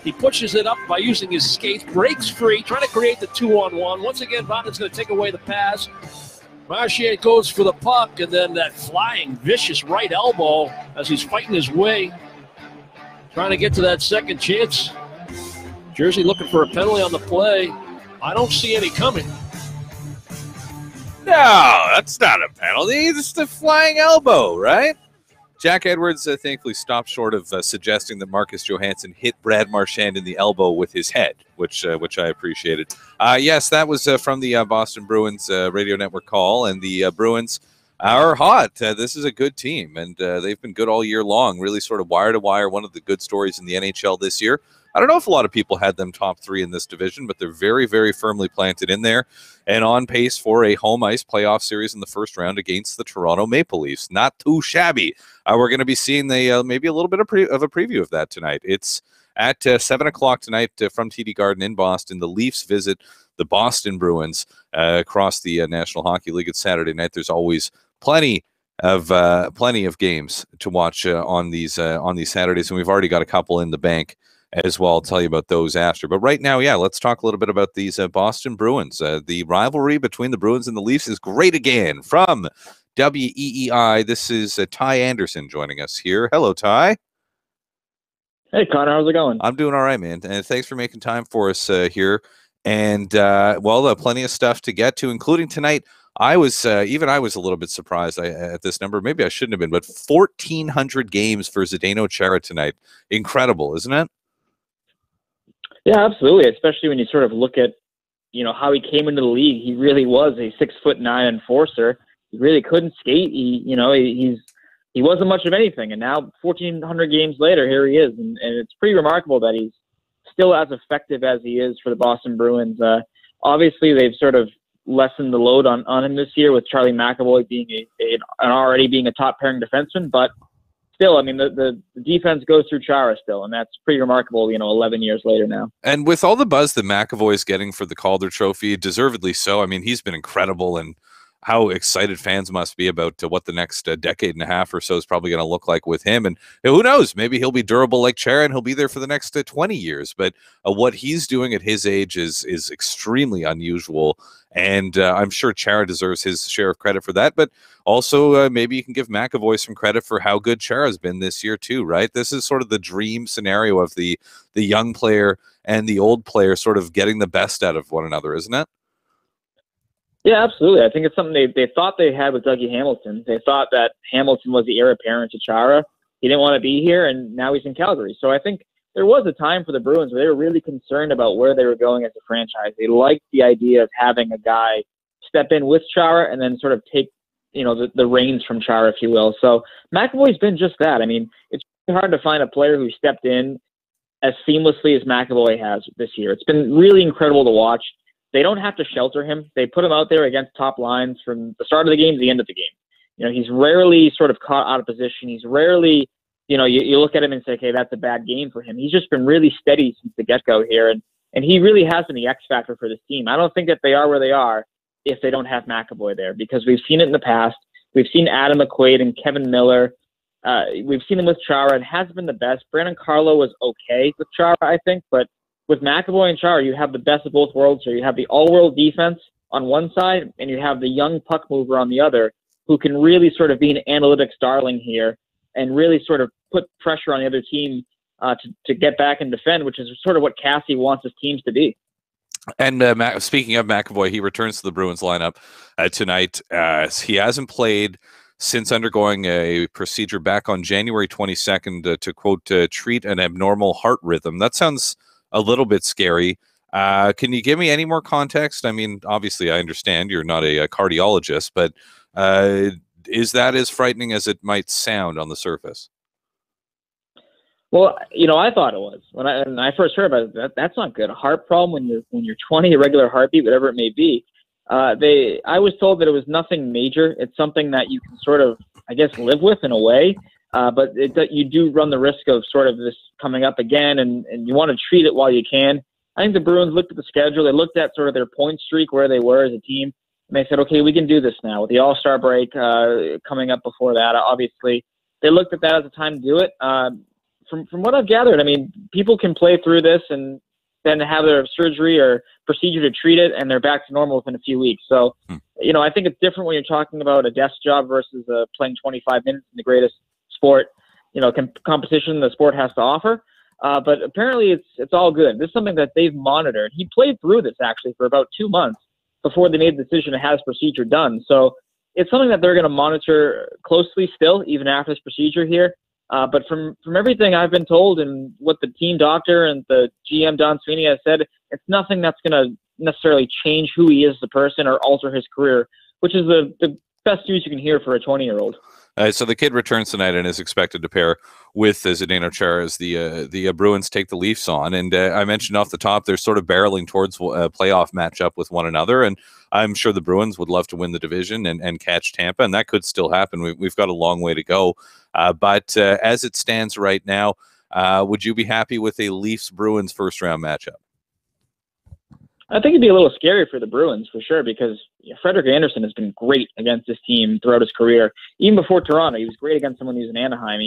he pushes it up by using his skates, breaks free, trying to create the 2-on-1. Once again, Vatanen going to take away the pass. Marchand goes for the puck, and then that flying, vicious right elbow as he's fighting his way, trying to get to that second chance. Jersey looking for a penalty on the play. I don't see any coming. No, that's not a penalty. It's a flying elbow, right? Jack Edwards thankfully stopped short of suggesting that Marcus Johansson hit Brad Marchand in the elbow with his head, which I appreciated. Yes, that was from the Boston Bruins radio network call, and the Bruins are hot. This is a good team, and they've been good all year long, really sort of wire to wire, one of the good stories in the NHL this year. I don't know if a lot of people had them top three in this division, but they're very, very firmly planted in there and on pace for a home ice playoff series in the first round against the Toronto Maple Leafs. Not too shabby. We're going to be seeing the maybe a little bit of a preview of that tonight. It's at 7 o'clock tonight from TD Garden in Boston. The Leafs visit the Boston Bruins across the National Hockey League. It's Saturday night. There's always plenty of games to watch on these Saturdays, and we've already got a couple in the bank as well. I'll tell you about those after. But right now, yeah, let's talk a little bit about these Boston Bruins. The rivalry between the Bruins and the Leafs is great again. From WEEI, this is Ty Anderson joining us here. Hello, Ty. Hey, Connor. How's it going? I'm doing all right, man. And thanks for making time for us here. And, plenty of stuff to get to, including tonight. I was a little bit surprised at this number. Maybe I shouldn't have been, but 1,400 games for Zdeno Chara tonight. Incredible, isn't it? Yeah, absolutely. Especially when you sort of look at, how he came into the league. He really was a 6'9" enforcer. He really couldn't skate. He wasn't much of anything. And now 1,400 games later, here he is. And it's pretty remarkable that he's still as effective as he is for the Boston Bruins. Obviously, they've sort of lessened the load on him this year with Charlie McAvoy being already being a top pairing defenseman, but still, I mean, the defense goes through Chara still, and that's pretty remarkable, 11 years later now. And with all the buzz that McAvoy is getting for the Calder Trophy, deservedly so. I mean, he's been incredible, and how excited fans must be about what the next decade and a half or so is probably going to look like with him. And who knows, maybe he'll be durable like Chara and he'll be there for the next 20 years. But what he's doing at his age is extremely unusual. And I'm sure Chara deserves his share of credit for that. But also maybe you can give McAvoy some credit for how good Chara's been this year too, right? This is sort of the dream scenario of the young player and the old player sort of getting the best out of one another, isn't it? Yeah, absolutely. I think it's something they thought they had with Dougie Hamilton. They thought that Hamilton was the heir apparent to Chara. He didn't want to be here, and now he's in Calgary. So I think there was a time for the Bruins where they were really concerned about where they were going as a franchise. They liked the idea of having a guy step in with Chara and then sort of take, the reins from Chara, if you will. So McAvoy's been just that. I mean, it's really hard to find a player who stepped in as seamlessly as McAvoy has this year. It's been really incredible to watch. They don't have to shelter him. They put him out there against top lines from the start of the game to the end of the game. He's rarely sort of caught out of position. He's rarely, you look at him and say, okay, that's a bad game for him. He's just been really steady since the get-go here. And he really has been the X factor for this team. I don't think that they are where they are if they don't have McAvoy there, because we've seen it in the past. We've seen Adam McQuaid and Kevin Miller. We've seen them with Chara. It has been the best. Brandon Carlo was okay with Chara, I think, but with McAvoy and Chara, you have the best of both worlds here. You have the all-world defense on one side, and you have the young puck mover on the other, who can really sort of be an analytics darling here and really sort of put pressure on the other team to get back and defend, which is sort of what Cassie wants his teams to be. And speaking of McAvoy, he returns to the Bruins lineup tonight. He hasn't played since undergoing a procedure back on January 22nd to, quote, treat an abnormal heart rhythm. That sounds a little bit scary. Can you give me any more context? I mean, obviously, I understand you're not a cardiologist, but is that as frightening as it might sound on the surface? Well, I thought it was when I first heard about it. That's not good. A heart problem when you're 20, irregular heartbeat, whatever it may be. I was told that it was nothing major. It's something that you can sort of, I guess, live with in a way. But you do run the risk of sort of this coming up again, and you want to treat it while you can. I think the Bruins looked at the schedule. They looked at sort of their point streak, where they were as a team, and they said, okay, we can do this now. With the All-Star break coming up before that, obviously, they looked at that as a time to do it. From what I've gathered, I mean, people can play through this and then have their surgery or procedure to treat it, and they're back to normal within a few weeks. So, I think it's different when you're talking about a desk job versus playing 25 minutes in the greatest sport, competition the sport has to offer. But apparently it's all good. This is something that they've monitored. He played through this actually for about 2 months before they made the decision to have his procedure done. So it's something that they're going to monitor closely still, even after this procedure here. But from everything I've been told and what the team doctor and the GM Don Sweeney has said, it's nothing that's going to necessarily change who he is as a person or alter his career, which is the best news you can hear for a 20-year-old. So the kid returns tonight and is expected to pair with Zdeno Chara as the Bruins take the Leafs on. And I mentioned off the top, they're sort of barreling towards a playoff matchup with one another. And I'm sure the Bruins would love to win the division and catch Tampa, and that could still happen. We've got a long way to go. But as it stands right now, would you be happy with a Leafs-Bruins first-round matchup? I think it'd be a little scary for the Bruins for sure, because Frederik Andersen has been great against this team throughout his career. Even before Toronto, he was great against someone who's in Anaheim.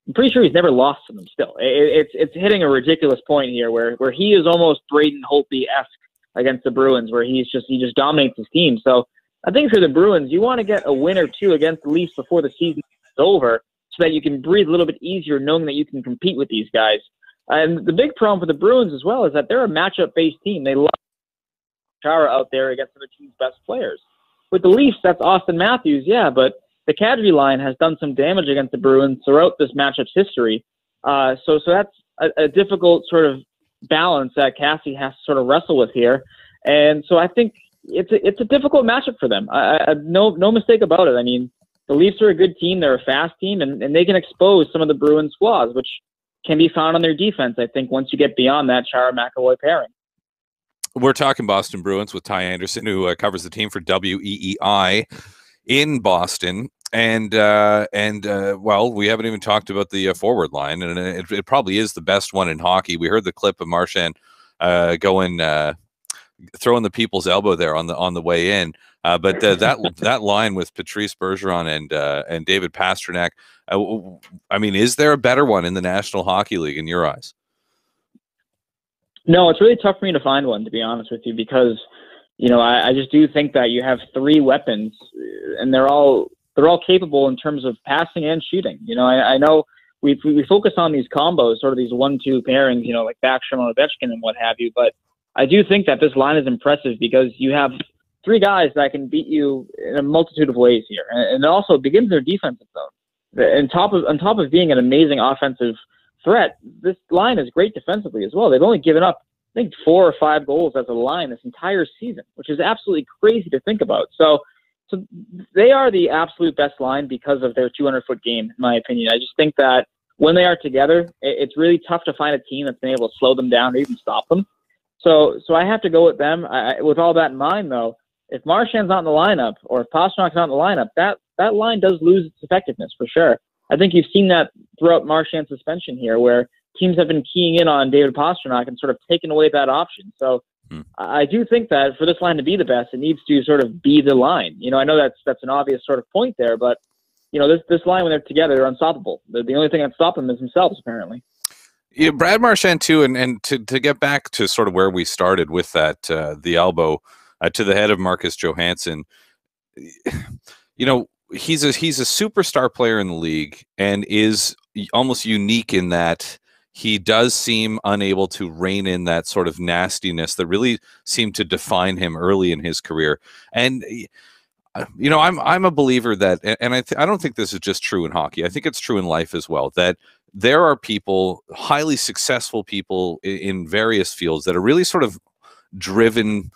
I'm pretty sure he's never lost to them still. It's hitting a ridiculous point here where he is almost Braden Holtby-esque against the Bruins, where he just dominates his team. So I think for the Bruins, you want to get a win or two against the Leafs before the season is over so that you can breathe a little bit easier knowing that you can compete with these guys. And the big problem for the Bruins as well is that they're a matchup-based team. They love Chara out there against the team's best players. With the Leafs, that's Austin Matthews, yeah, but the Kadri line has done some damage against the Bruins throughout this matchup's history. So that's a difficult sort of balance that Cassie has to sort of wrestle with here. And so I think it's a difficult matchup for them. No mistake about it. I mean, the Leafs are a good team. They're a fast team, and they can expose some of the Bruins' flaws, which can be found on their defense, I think, once you get beyond that Chara-McAvoy pairing. We're talking Boston Bruins with Ty Anderson, who covers the team for WEEI in Boston. And well, we haven't even talked about the forward line, and it probably is the best one in hockey. We heard the clip of Marchand throwing the people's elbow there on the way in. But that line with Patrice Bergeron and David Pastrnak, I mean, is there a better one in the National Hockey League in your eyes? No, it's really tough for me to find one, to be honest with you, because, I just do think that you have three weapons, and they're all capable in terms of passing and shooting. I know we focus on these combos, sort of these 1-2 pairings, like Backstrom and Ovechkin and what have you, but I do think that this line is impressive because you have three guys that can beat you in a multitude of ways here, and it also begins their defensive zone. On top of being an amazing offensive threat, this line is great defensively as well. They've only given up, I think, 4 or 5 goals as a line this entire season, which is absolutely crazy to think about. So they are the absolute best line because of their 200-foot game, in my opinion. I just think that when they are together, it's really tough to find a team that's been able to slow them down or even stop them. So I have to go with them. With all that in mind, though, if Marchand's not in the lineup or if Pasternak's not in the lineup, that line does lose its effectiveness for sure. I think you've seen that throughout Marchand's suspension here, where teams have been keying in on David Pastrnak and sort of taking away that option. So I do think that for this line to be the best, it needs to sort of be the line. I know that's an obvious sort of point there, but this line, when they're together, they're unstoppable. The only thing that stops them is themselves, apparently. Yeah, Brad Marchand too, and to get back to sort of where we started with that, the elbow to the head of Marcus Johansson. He's a superstar player in the league and is almost unique in that he does seem unable to rein in that sort of nastiness that really seemed to define him early in his career. And I'm a believer that, and I don't think this is just true in hockey. I think it's true in life as well, that there are people, highly successful people in various fields, that are really sort of driven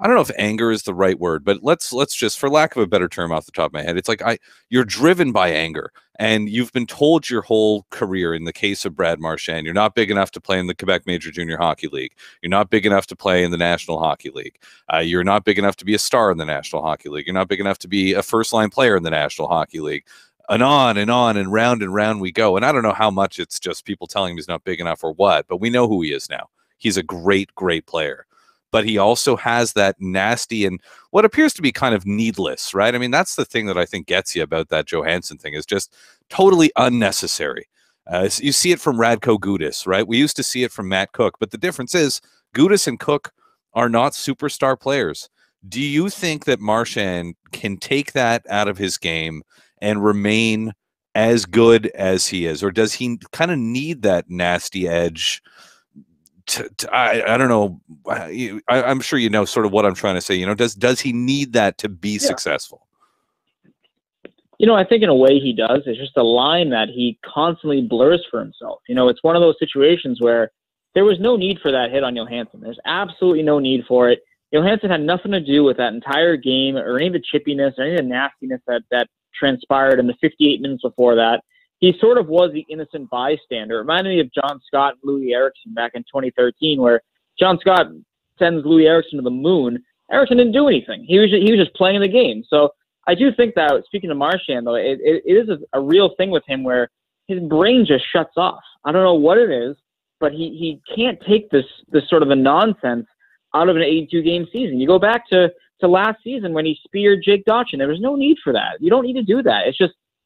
I don't know if anger is the right word, but let's just, for lack of a better term off the top of my head, it's like you're driven by anger, and you've been told your whole career, in the case of Brad Marchand, you're not big enough to play in the Quebec Major Junior Hockey League. You're not big enough to play in the National Hockey League. You're not big enough to be a star in the National Hockey League. You're not big enough to be a first-line player in the National Hockey League. And on and round we go. And I don't know how much it's just people telling him he's not big enough or what, but we know who he is now. He's a great, great player. But he also has that nasty and what appears to be kind of needless, right? I mean, that's the thing that I think gets you about that Johansson thing, is just totally unnecessary. You see it from Radko Gudas, right? We used to see it from Matt Cook, but the difference is Gudas and Cook are not superstar players. Do you think that Marchand can take that out of his game and remain as good as he is? Or does he kind of need that nasty edge? I don't know. I'm sure you know sort of what I'm trying to say. You know, does he need that to be successful? You know, I think in a way he does. It's just a line that he constantly blurs for himself. You know, it's one of those situations where there was no need for that hit on Johansson. There's absolutely no need for it. Johansson had nothing to do with that entire game or any of the chippiness or any of the nastiness that transpired in the 58 minutes before that. He sort of was the innocent bystander. It reminded me of John Scott and Louis Eriksson back in 2013, where John Scott sends Louis Eriksson to the moon. Eriksson didn't do anything. He was just playing the game. So I do think that, speaking of Marchand, though, it is a real thing with him where his brain just shuts off. I don't know what it is, but he can't take this sort of a nonsense out of an 82-game season. You go back to last season when he speared Jake Dotchin. There was no need for that. You don't need to do that.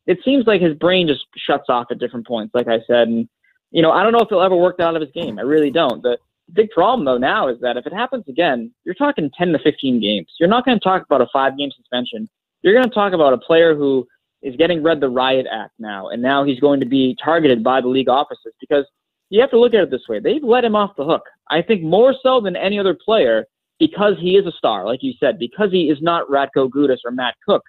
It seems like his brain just shuts off at different points, like I said. And, you know, I don't know if he'll ever work that out of his game. I really don't. The big problem, though, now is that if it happens again, you're talking 10 to 15 games. You're not going to talk about a 5-game suspension. You're going to talk about a player who is getting read the riot act now, and now he's going to be targeted by the league offices, because you have to look at it this way. They've let him off the hook, I think more so than any other player, because he is a star, like you said, because he is not Radko Gudas or Matt Cook.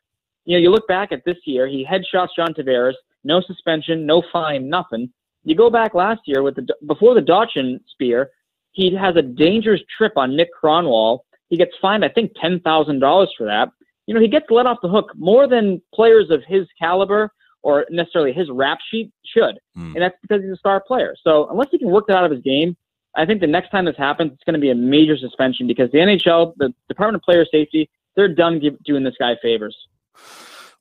You know, you look back at this year, he headshots John Tavares, no suspension, no fine, nothing. You go back last year before the Dotchin spear, he has a dangerous trip on Nick Kronwall. He gets fined, I think, $10,000 for that. You know, he gets let off the hook more than players of his caliber or necessarily his rap sheet should. And that's because he's a star player. So unless he can work that out of his game, I think the next time this happens, it's going to be a major suspension, because the NHL, the Department of Player Safety, they're done doing this guy favors.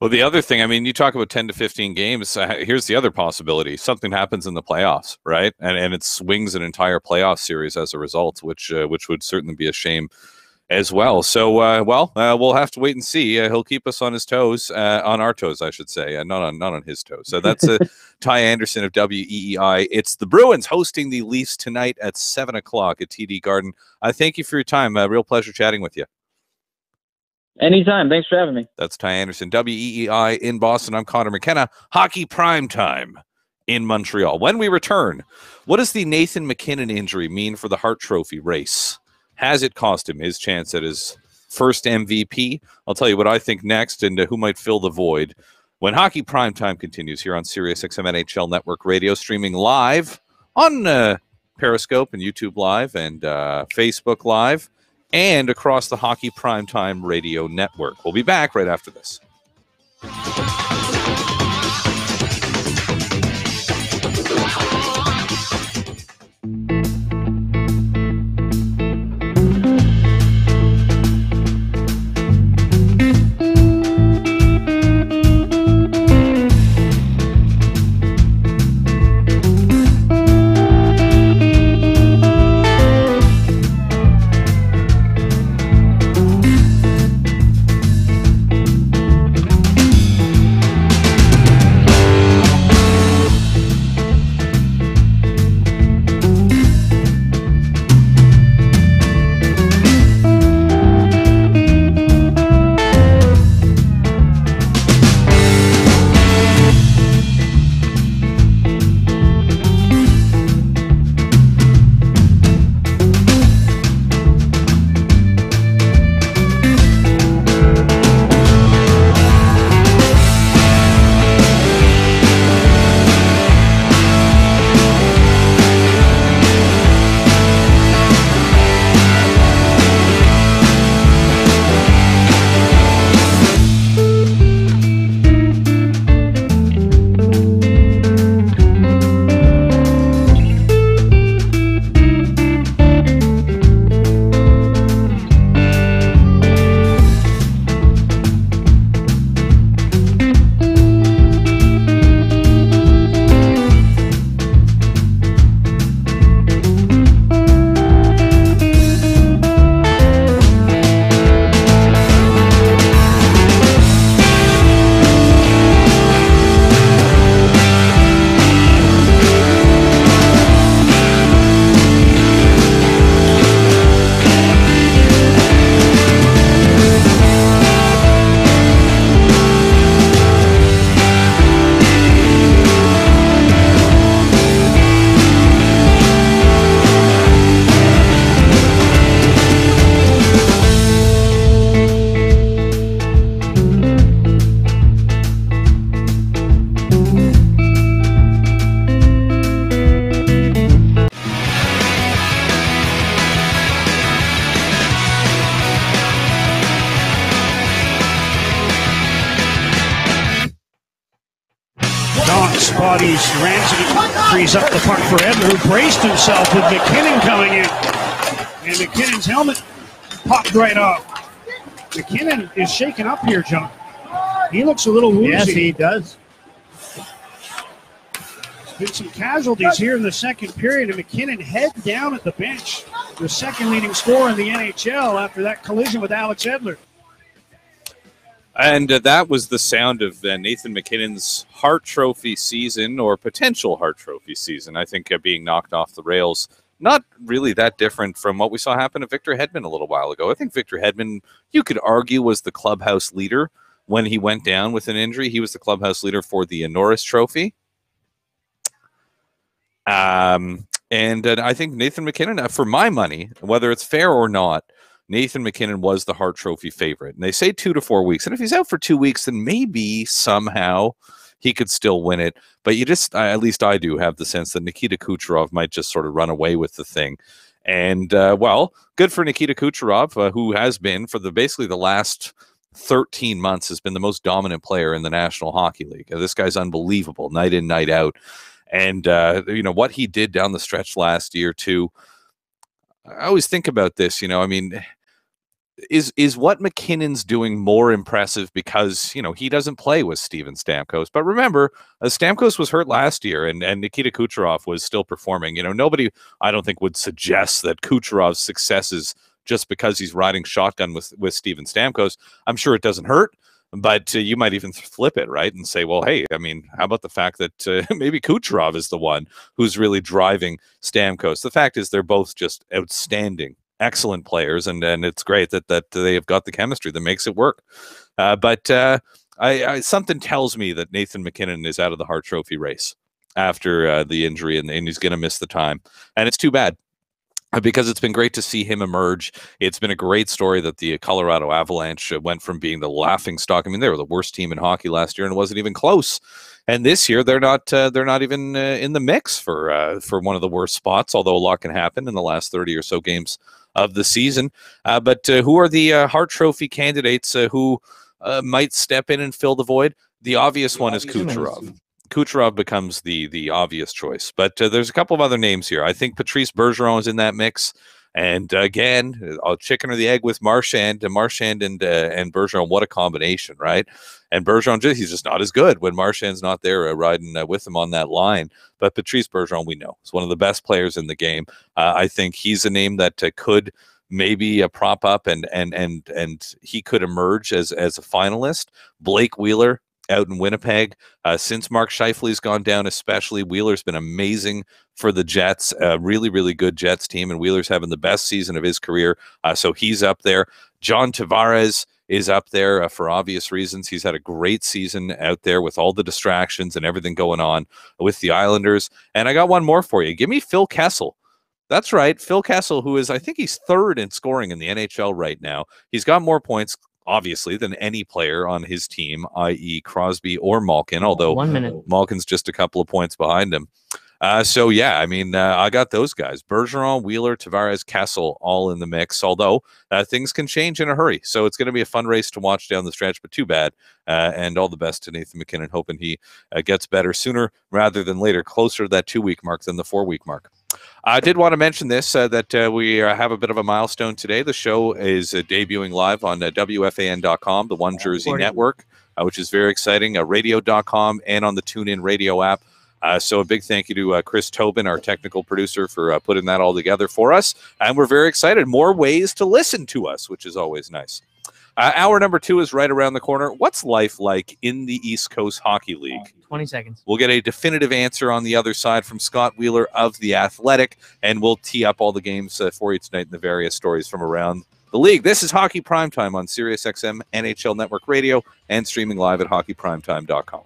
Well, the other thing, I mean, you talk about 10 to 15 games. Here's the other possibility. Something happens in the playoffs, right? And it swings an entire playoff series as a result, which would certainly be a shame as well. So, we'll have to wait and see. He'll keep us on his toes, on our toes, I should say, not on his toes. So that's Ty Anderson of WEEI. It's the Bruins hosting the Leafs tonight at 7 o'clock at TD Garden. Thank you for your time. Real pleasure chatting with you. Anytime. Thanks for having me. That's Ty Anderson, WEEI in Boston. I'm Conor McKenna. Hockey Primetime in Montreal. When we return, what does the Nathan MacKinnon injury mean for the Hart Trophy race? Has it cost him his chance at his first MVP? I'll tell you what I think next, and who might fill the void when Hockey Primetime continues here on SiriusXM NHL Network Radio, streaming live on Periscope and YouTube Live and Facebook Live, and across the Hockey Primetime Radio Network. We'll be back right after this. bodies. Ramsey frees up the puck for Edler, who braced himself with McKinnon coming in. And McKinnon's helmet popped right off. McKinnon is shaken up here, John. He looks a little woozy. Yes, he does. There's been some casualties here in the second period, and McKinnon head down at the bench. The second leading scorer in the NHL after that collision with Alex Edler. And that was the sound of Nathan McKinnon's Hart Trophy season, or potential Hart Trophy season, I think, being knocked off the rails. Not really that different from what we saw happen to Victor Hedman a little while ago. I think Victor Hedman, you could argue, was the clubhouse leader when he went down with an injury. He was the clubhouse leader for the Norris Trophy. And I think Nathan McKinnon, for my money, whether it's fair or not, Nathan McKinnon was the Hart Trophy favorite. And they say 2 to 4 weeks. And if he's out for 2 weeks, then maybe somehow he could still win it. But you just, at least I do, have the sense that Nikita Kucherov might just sort of run away with the thing. And, well, good for Nikita Kucherov, who has been, for basically the last 13 months, has been the most dominant player in the National Hockey League. This guy's unbelievable, night in, night out. And, what he did down the stretch last year, too. I always think about this, I mean, is what McKinnon's doing more impressive because, he doesn't play with Steven Stamkos. But remember, Stamkos was hurt last year, and Nikita Kucherov was still performing. Nobody, I don't think, would suggest that Kucherov's success is just because he's riding shotgun with Steven Stamkos. I'm sure it doesn't hurt, but you might even flip it, right, and say, well, hey, I mean, how about the fact that maybe Kucherov is the one who's really driving Stamkos? The fact is they're both just outstanding, excellent players, and it's great that they have got the chemistry that makes it work. But something tells me that Nathan McKinnon is out of the Hart Trophy race after the injury, and he's going to miss the time. And it's too bad, because it's been great to see him emerge. It's been a great story that the Colorado Avalanche went from being the laughingstock. I mean, they were the worst team in hockey last year, and it wasn't even close. And this year, they're not even in the mix for one of the worst spots, although a lot can happen in the last 30 or so games of the season. But who are the Hart Trophy candidates who might step in and fill the void? The obvious one is Kucherov. Kucherov becomes the obvious choice. But there's a couple of other names here. I think Patrice Bergeron is in that mix. And again, chicken or the egg with Marchand and Bergeron. What a combination, right? And Bergeron, he's just not as good when Marchand's not there riding with him on that line. But Patrice Bergeron, we know, is one of the best players in the game. I think he's a name that could maybe prop up and he could emerge as a finalist. Blake Wheeler out in Winnipeg. Since Mark Scheifele's gone down, especially, Wheeler's been amazing for the Jets. Really, really good Jets team, and Wheeler's having the best season of his career, so he's up there. John Tavares is up there for obvious reasons. He's had a great season out there with all the distractions and everything going on with the Islanders. And I got one more for you. Give me Phil Kessel. That's right, Phil Kessel, who is, I think he's third in scoring in the NHL right now. He's got more points, obviously, than any player on his team, i.e. Crosby or Malkin, although 1 minute. Malkin's just a couple of points behind him. So, yeah, I mean, I got those guys. Bergeron, Wheeler, Tavares, Kessel, all in the mix, although things can change in a hurry. So it's going to be a fun race to watch down the stretch, but too bad. And all the best to Nathan McKinnon, hoping he gets better sooner rather than later, closer to that 2-week mark than the 4-week mark. I did want to mention this, that we have a bit of a milestone today. The show is debuting live on WFAN.com, the One Jersey Network, which is very exciting, radio.com, and on the TuneIn Radio app. So a big thank you to Chris Tobin, our technical producer, for putting that all together for us. And we're very excited. More ways to listen to us, which is always nice. Hour number 2 is right around the corner. What's life like in the East Coast Hockey League? 20 seconds. We'll get a definitive answer on the other side from Scott Wheeler of The Athletic, and we'll tee up all the games for you tonight and the various stories from around the league. This is Hockey Primetime on SiriusXM, NHL Network Radio, and streaming live at hockeyprimetime.com.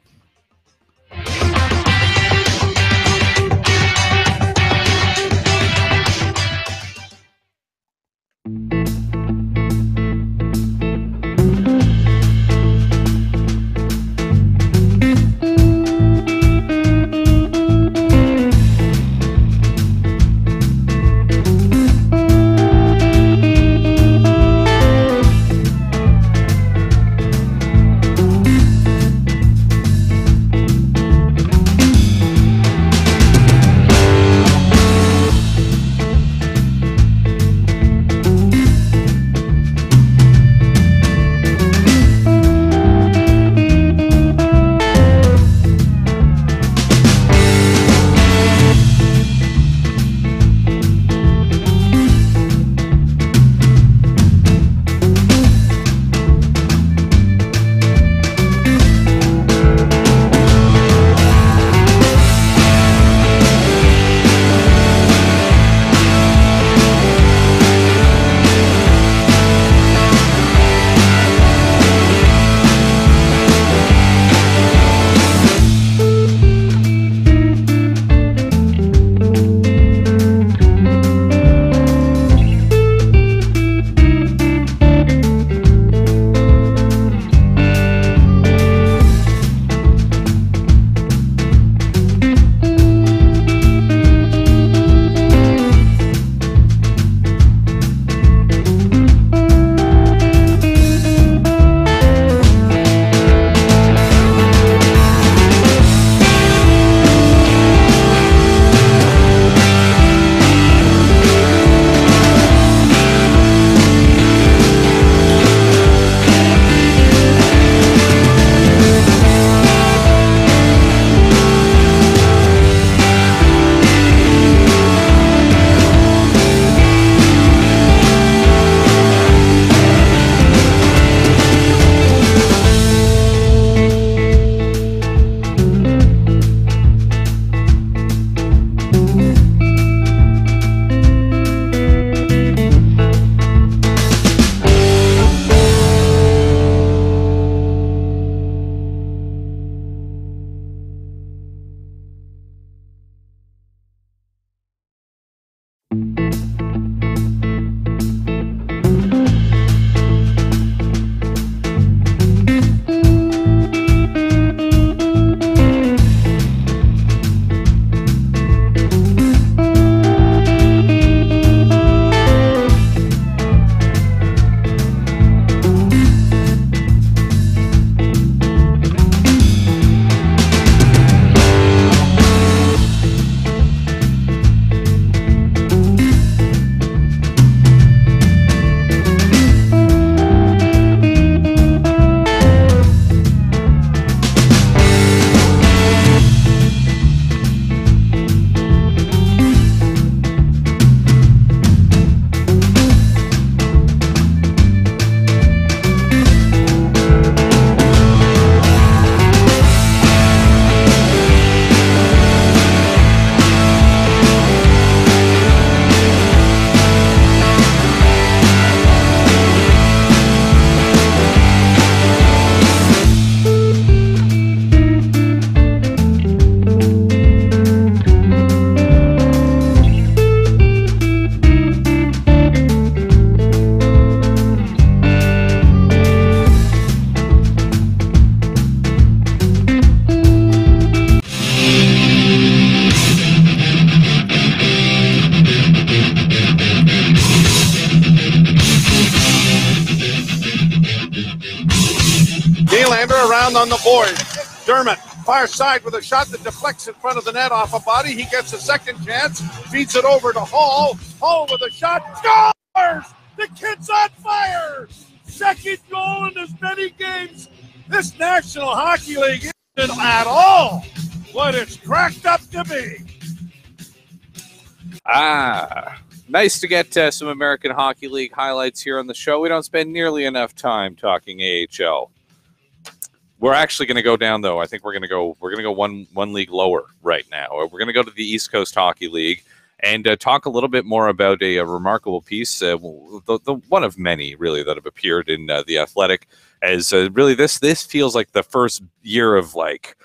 around on the board. Dermott, far side with a shot that deflects in front of the net off a body. He gets a second chance, feeds it over to Hall. Hall with a shot, scores! The kid's on fire! Second goal in as many games. This National Hockey League isn't at all what it's cracked up to be. Nice to get some American Hockey League highlights here on the show. We don't spend nearly enough time talking AHL. We're actually going to go down, though. I think we're going to go one league lower right now. We're going to go to the East Coast Hockey League and talk a little bit more about a remarkable piece, the one of many really that have appeared in the Athletic. As really this feels like the first year of like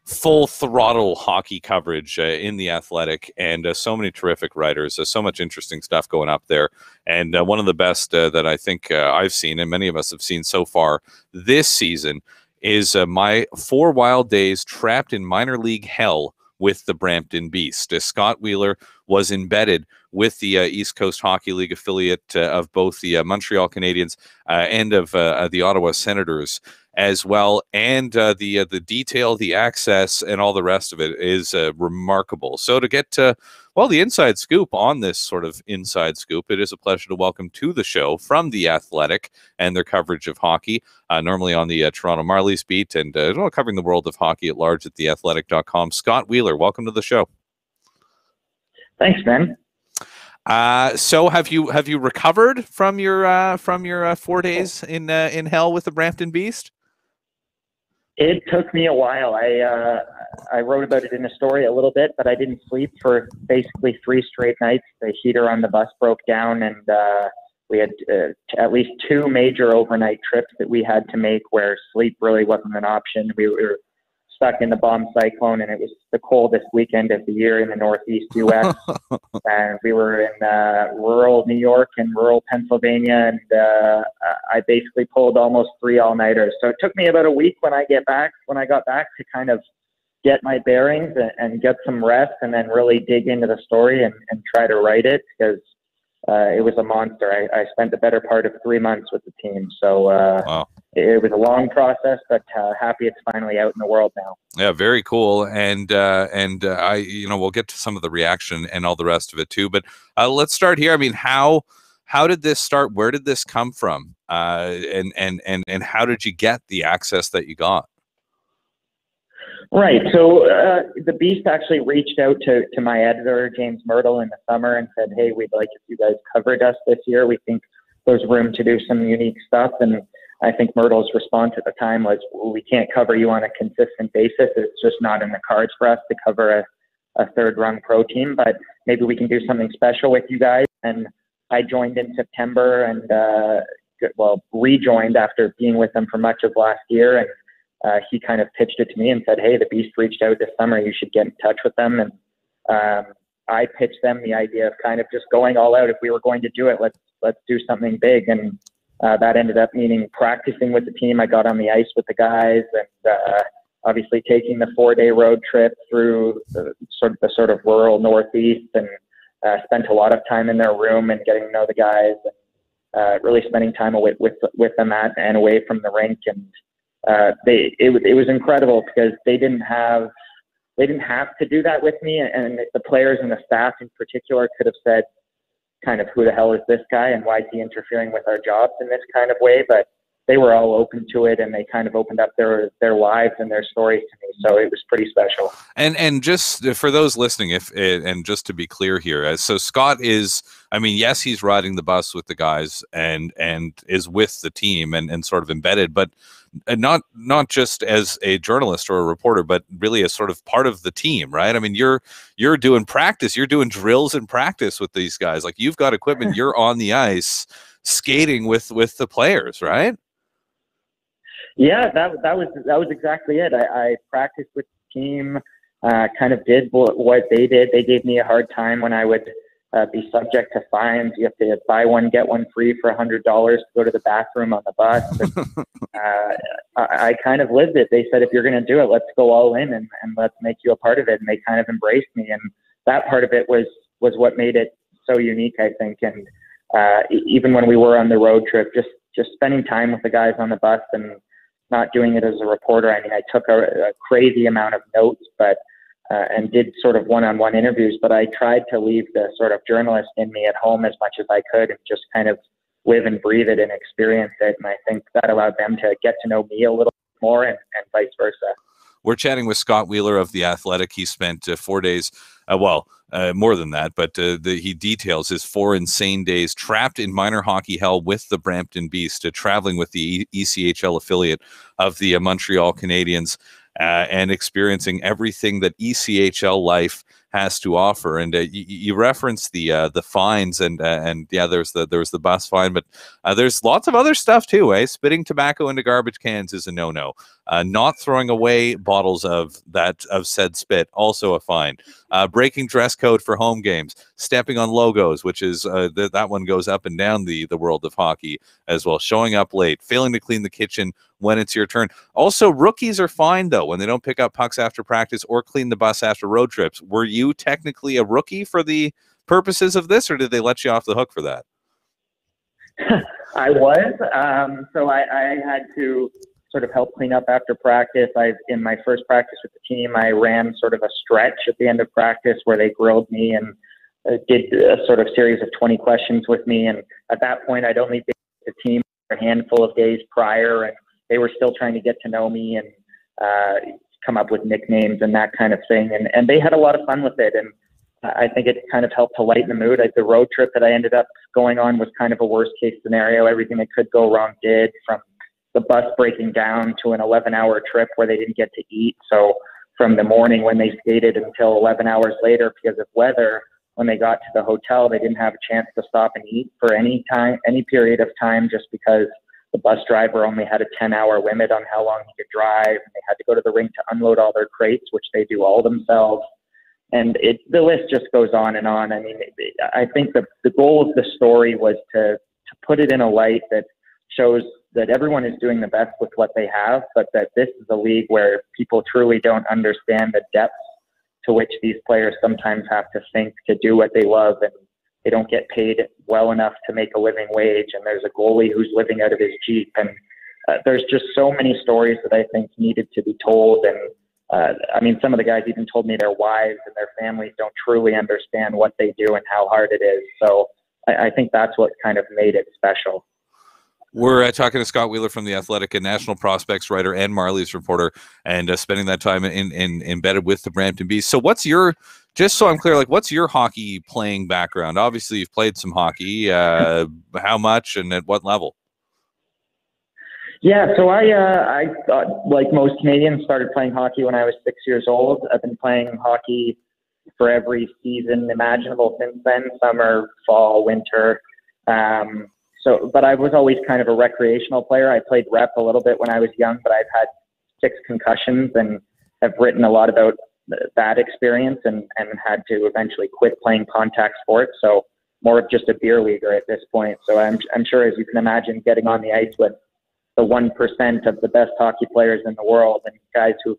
full throttle hockey coverage in the Athletic, and so many terrific writers, so much interesting stuff going up there, and one of the best that I think I've seen, and many of us have seen so far this season, is my 4 wild days trapped in minor league hell with the Brampton Beast. Scott Wheeler was embedded with the East Coast Hockey League affiliate of both the Montreal Canadiens and of the Ottawa Senators as well. And the detail, the access, and all the rest of it is remarkable. So to get the inside scoop on this sort of inside scoop, it is a pleasure to welcome to the show from The Athletic and their coverage of hockey, normally on the Toronto Marlies beat, and covering the world of hockey at large at theathletic.com. Scott Wheeler, welcome to the show. Thanks, man. So have you recovered from your 4 days in hell with the Brampton Beast? It took me a while. I wrote about it in a story a little bit, but I didn't sleep for basically 3 straight nights. The heater on the bus broke down, and we had at least 2 major overnight trips that we had to make where sleep really wasn't an option. We were stuck in the bomb cyclone, and it was the coldest weekend of the year in the Northeast U.S. And we were in rural New York and rural Pennsylvania, and I basically pulled almost 3 all-nighters. So it took me about a week when I got back to kind of get my bearings and get some rest, and then really dig into the story and try to write it, because it was a monster. I spent the better part of 3 months with the team. So wow. It was a long process, but happy it's finally out in the world now. Yeah, very cool. And we'll get to some of the reaction and all the rest of it too. But let's start here. I mean, how did this start? Where did this come from? And how did you get the access that you got? Right. So the Beast actually reached out to my editor, James Myrtle, in the summer and said, hey, we'd like if you guys covered us this year. We think there's room to do some unique stuff. And I think Myrtle's response at the time was, well, we can't cover you on a consistent basis. It's just not in the cards for us to cover a third-rung pro team, but maybe we can do something special with you guys. And I joined in September and, rejoined after being with them for much of last year. And he kind of pitched it to me and said, hey, the Beast reached out this summer. You should get in touch with them. And I pitched them the idea of kind of just going all out. If we were going to do it, let's do something big. And that ended up meaning practicing with the team. I got on the ice with the guys, and obviously taking the 4-day road trip through the sort of rural Northeast, and spent a lot of time in their room and getting to know the guys, and really spending time with them and away from the rink. And it was incredible because they didn't have to do that with me, and the players and the staff in particular could have said, kind of, who the hell is this guy and why is he interfering with our jobs in this kind of way? But they were all open to it, and they kind of opened up their lives and their stories to me. So it was pretty special. And just for those listening, and just to be clear here, so Scott is, I mean, yes, he's riding the bus with the guys and is with the team and sort of embedded, but not just as a journalist or a reporter, but really as sort of part of the team, right? I mean, you're doing practice, you're doing drills and practice with these guys. Like, you've got equipment, you're on the ice skating with the players, right? Yeah, that was exactly it. I practiced with the team, kind of did what they did. They gave me a hard time when I would be subject to fines. You have to buy one, get one free for $100 to go to the bathroom on the bus. And, I kind of lived it. They said, if you're going to do it, let's go all in and let's make you a part of it. And they kind of embraced me. And that part of it was what made it so unique, I think. And even when we were on the road trip, just spending time with the guys on the bus and not doing it as a reporter. I mean, I took a crazy amount of notes, but and did sort of one-on-one interviews, but I tried to leave the sort of journalist in me at home as much as I could and just kind of live and breathe it and experience it. And I think that allowed them to get to know me a little bit more and vice versa. We're chatting with Scott Wheeler of The Athletic. He spent 4 days, more than that, but he details his 4 insane days trapped in minor hockey hell with the Brampton Beast, traveling with the ECHL affiliate of the Montreal Canadiens, and experiencing everything that ECHL life has to offer. And you referenced the fines, and yeah, there was the bus fine, but there's lots of other stuff too. Spitting tobacco into garbage cans is a no-no. Not throwing away bottles of said spit, also a fine. Breaking dress code for home games, stepping on logos, which is that one goes up and down the world of hockey as well. Showing up late, failing to clean the kitchen when it's your turn. Also, rookies are fined though when they don't pick up pucks after practice or clean the bus after road trips. Were you technically a rookie for the purposes of this, or did they let you off the hook for that? I was. So I had to sort of help clean up after practice. In my first practice with the team, I ran sort of a stretch at the end of practice where they grilled me and did a sort of series of 20 questions with me. And at that point, I'd only been with the team for a handful of days prior, and they were still trying to get to know me and come up with nicknames and that kind of thing. And they had a lot of fun with it. And I think it kind of helped to lighten the mood. The road trip that I ended up going on was kind of a worst case scenario. Everything that could go wrong did, from the bus breaking down to an 11-hour trip where they didn't get to eat. So from the morning when they skated until 11 hours later, because of weather, when they got to the hotel, they didn't have a chance to stop and eat for any period of time, just because the bus driver only had a 10-hour limit on how long he could drive. And they had to go to the rink to unload all their crates, which they do all themselves. And the list just goes on and on. I mean, I think the goal of the story was to put it in a light that shows that everyone is doing the best with what they have, but that this is a league where people truly don't understand the depths to which these players sometimes have to sink to do what they love, and they don't get paid well enough to make a living wage. And there's a goalie who's living out of his Jeep. And there's just so many stories that I think needed to be told. And I mean, some of the guys even told me their wives and their families don't truly understand what they do and how hard it is. So I think that's what kind of made it special. We're talking to Scott Wheeler from The Athletic, a national prospects writer and Marlies reporter, and spending that time embedded with the Brampton Beast. So just so I'm clear, like, what's your hockey playing background? Obviously, you've played some hockey. How much and at what level? Yeah, so I like most Canadians, started playing hockey when I was 6 years old. I've been playing hockey for every season imaginable since then, summer, fall, winter. But I was always kind of a recreational player. I played rep a little bit when I was young, but I've had 6 concussions and have written a lot about that experience and had to eventually quit playing contact sports. So more of just a beer leaguer at this point. So I'm sure, as you can imagine, getting on the ice with the 1% of the best hockey players in the world and guys who've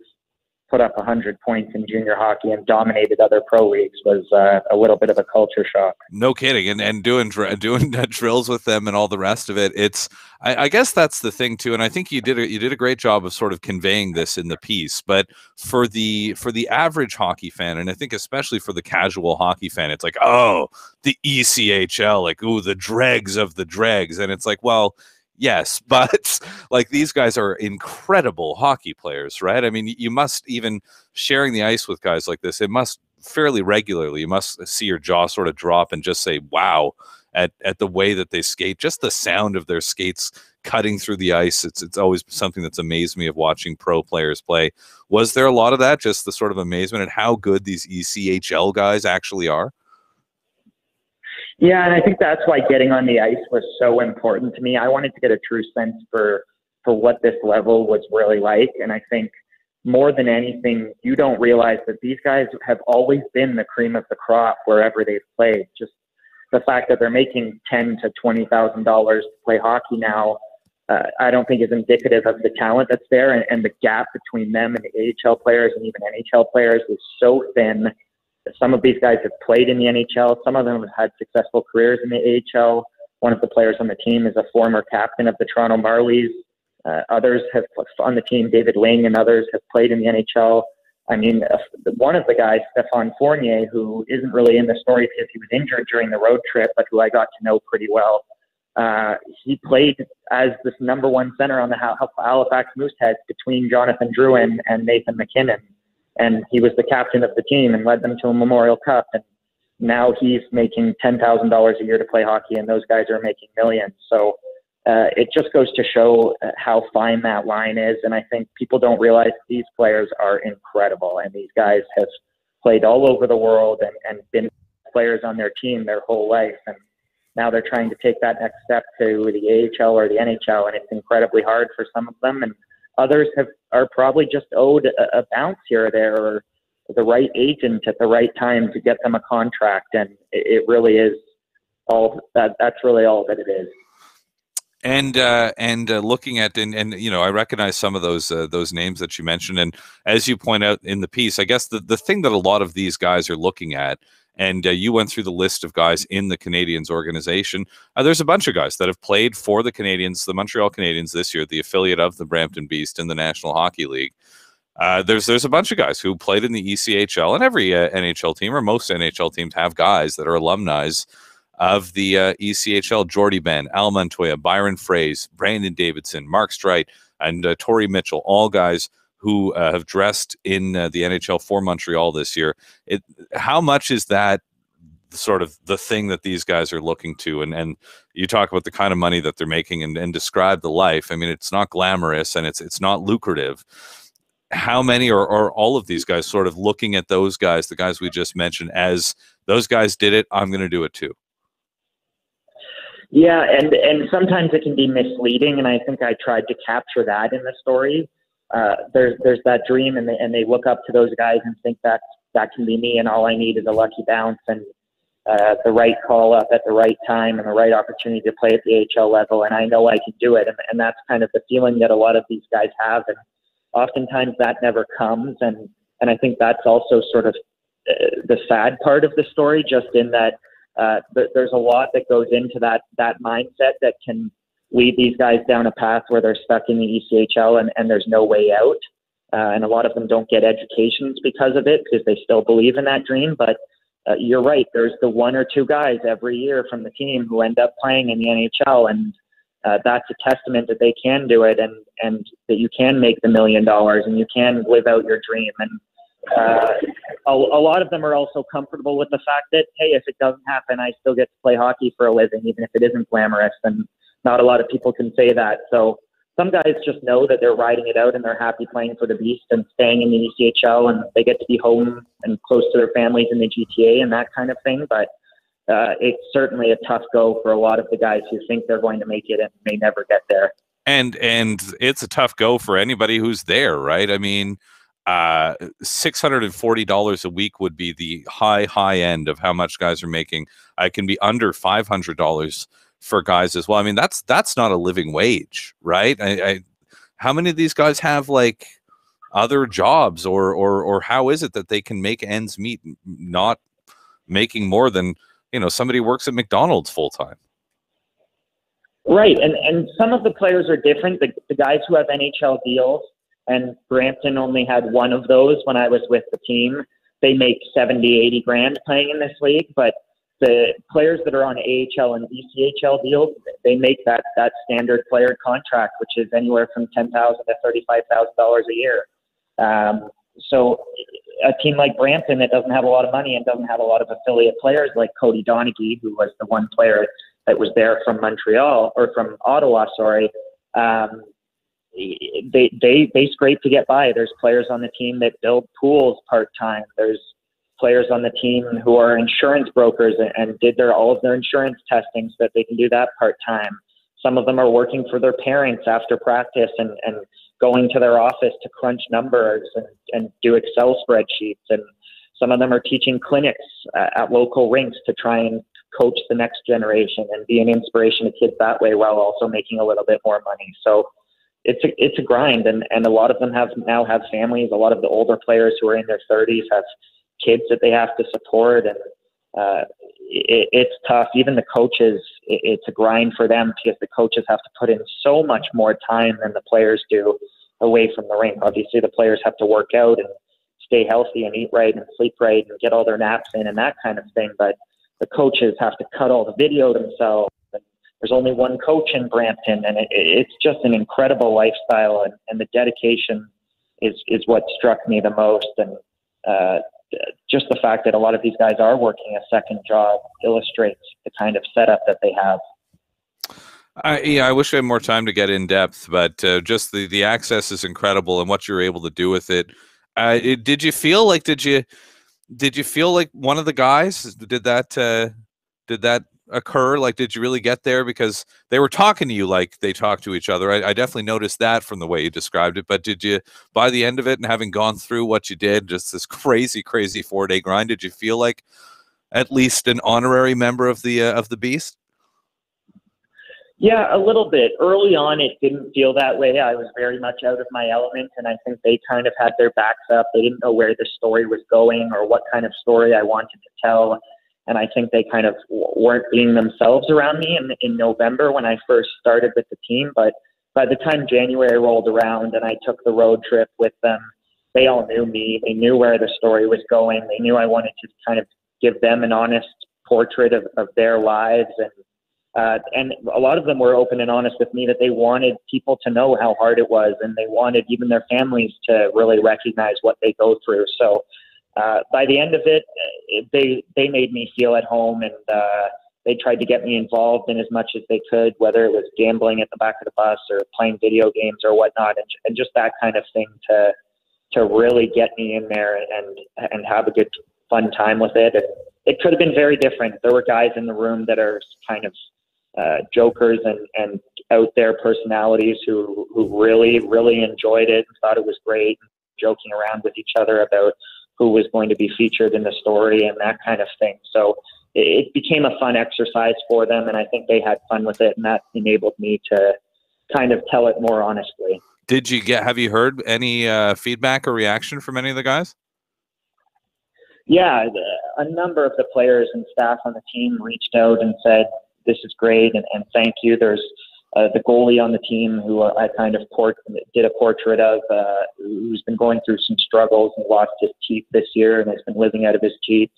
put up 100 points in junior hockey and dominated other pro leagues was a little bit of a culture shock. No kidding. And doing drills with them and all the rest of it. I guess that's the thing too. And I think you did a great job of sort of conveying this in the piece, but for the average hockey fan, and I think especially for the casual hockey fan, it's like, oh, the ECHL, like, ooh, the dregs of the dregs. And it's like, well, yes, but like, these guys are incredible hockey players, right? I mean, you must, even sharing the ice with guys like this, it must fairly regularly, you must see your jaw sort of drop and just say, wow, at the way that they skate, just the sound of their skates cutting through the ice. It's always something that's amazed me of watching pro players play. Was there a lot of that, just the sort of amazement at how good these ECHL guys actually are? Yeah, and I think that's why getting on the ice was so important to me. I wanted to get a true sense for what this level was really like. And I think more than anything, you don't realize that these guys have always been the cream of the crop wherever they've played. Just the fact that they're making $10,000 to $20,000 to play hockey now, I don't think is indicative of the talent that's there. And the gap between them and the AHL players and even NHL players is so thin. Some of these guys have played in the NHL. Some of them have had successful careers in the AHL. One of the players on the team is a former captain of the Toronto Marlies. Others have on the team, David Ling and others have played in the NHL. I mean, one of the guys, Stéphane Fournier, who isn't really in the story because he was injured during the road trip, but who I got to know pretty well. He played as this number one center on the Halifax Mooseheads between Jonathan Drouin and Nathan McKinnon. And he was the captain of the team and led them to a Memorial Cup. And now he's making $10,000 a year to play hockey, and those guys are making millions. So it just goes to show how fine that line is. And I think people don't realize these players are incredible. And these guys have played all over the world and been players on their team their whole life. And now they're trying to take that next step to the AHL or the NHL, and it's incredibly hard for some of them. And others are probably just owed a bounce here or there, or the right agent at the right time to get them a contract. And it really is all that. That's really all that it is. And looking at and you know, I recognize some of those names that you mentioned, and as you point out in the piece, I guess the thing that a lot of these guys are looking at, and you went through the list of guys in the Canadiens organization. There's a bunch of guys that have played for the Canadiens, the Montreal Canadiens this year, the affiliate of the Brampton Beast in the National Hockey League. There's a bunch of guys who played in the ECHL, and every NHL team or most NHL teams have guys that are alumni of the ECHL. Jordy Ben, Al Montoya, Byron Fraze, Brandon Davidson, Mark Streit, and Torrey Mitchell, all guys who have dressed in the NHL for Montreal this year. How much is that sort of the thing that these guys are looking to? And you talk about the kind of money that they're making and describe the life. I mean, it's not glamorous and it's not lucrative. How many or all of these guys sort of looking at those guys, the guys we just mentioned, as those guys did it, I'm going to do it too? Yeah, and sometimes it can be misleading, and I think I tried to capture that in the story. There's that dream, and they look up to those guys and think that can be me, and all I need is a lucky bounce and the right call up at the right time and the right opportunity to play at the AHL level, and I know I can do it. And that's kind of the feeling that a lot of these guys have, and oftentimes that never comes. And I think that's also sort of the sad part of the story, just in that there's a lot that goes into that mindset that can lead these guys down a path where they're stuck in the ECHL and there's no way out. And a lot of them don't get educations because of it, because they still believe in that dream. But you're right. There's the one or two guys every year from the team who end up playing in the NHL. And that's a testament that they can do it and that you can make the $1 million and you can live out your dream. And a lot of them are also comfortable with the fact that, hey, if it doesn't happen, I still get to play hockey for a living, even if it isn't glamorous. And not a lot of people can say that. So some guys just know that they're riding it out and they're happy playing for the Beast and staying in the ECHL, and they get to be home and close to their families in the GTA and that kind of thing. But it's certainly a tough go for a lot of the guys who think they're going to make it and may never get there. And it's a tough go for anybody who's there, right? I mean, $640 a week would be the high end of how much guys are making. I can be under $500 for guys as well. I mean, that's not a living wage, right? How many of these guys have like other jobs, or how is it that they can make ends meet, not making more than, you know, somebody who works at McDonald's full time? Right, and some of the players are different. The guys who have NHL deals, and Brampton only had one of those when I was with the team, they make 70, 80 grand playing in this league. But the players that are on AHL and ECHL deals, they make that standard player contract, which is anywhere from $10,000 to $35,000 a year. So a team like Brampton that doesn't have a lot of money and doesn't have a lot of affiliate players like Cody Donaghy, who was the one player that was there from Montreal, or from Ottawa, sorry, they scrape to get by. There's players on the team that build pools part-time. There's players on the team who are insurance brokers and did all of their insurance testing so that they can do that part-time. Some of them are working for their parents after practice and going to their office to crunch numbers and do Excel spreadsheets. And some of them are teaching clinics at local rinks to try and coach the next generation and be an inspiration to kids that way, while also making a little bit more money. So it's a grind, and a lot of them now have families. A lot of the older players who are in their 30s have kids that they have to support, and it's tough. Even the coaches, it's a grind for them because the coaches have to put in so much more time than the players do away from the rink. Obviously, the players have to work out and stay healthy and eat right and sleep right and get all their naps in and that kind of thing. But the coaches have to cut all the video themselves. And there's only one coach in Brampton, and it's just an incredible lifestyle. And the dedication is what struck me the most. And just the fact that a lot of these guys are working a second job illustrates the kind of setup that they have. I wish I had more time to get in depth, but just the access is incredible and what you're able to do with it. Did you feel like one of the guys did that occur? Like, did you really get there because they were talking to you like they talk to each other? I definitely noticed that from the way you described it. But did you, by the end of it and having gone through what you did, just this crazy 4-day grind, did you feel like at least an honorary member of the Beast? Yeah, a little bit. Early on, it didn't feel that way. I was very much out of my element, and I think they kind of had their backs up. They didn't know where the story was going or what kind of story I wanted to tell. And I think they kind of weren't being themselves around me in November when I first started with the team. But by the time January rolled around and I took the road trip with them, they all knew me. They knew where the story was going. They knew I wanted to kind of give them an honest portrait of their lives. And a lot of them were open and honest with me that they wanted people to know how hard it was, and they wanted even their families to really recognize what they go through. So by the end of it, they made me feel at home, and they tried to get me involved in as much as they could, whether it was gambling at the back of the bus or playing video games or whatnot, and just that kind of thing to really get me in there and have a good, fun time with it. And it could have been very different. There were guys in the room that are kind of jokers and out there personalities who really, really enjoyed it and thought it was great, joking around with each other about who was going to be featured in the story and that kind of thing. So it became a fun exercise for them, and I think they had fun with it, and that enabled me to kind of tell it more honestly. Have you heard any feedback or reaction from any of the guys? Yeah, a number of the players and staff on the team reached out and said, this is great, and thank you. There's the goalie on the team who I kind of did a portrait of, who's been going through some struggles and lost his teeth this year and has been living out of his teeth,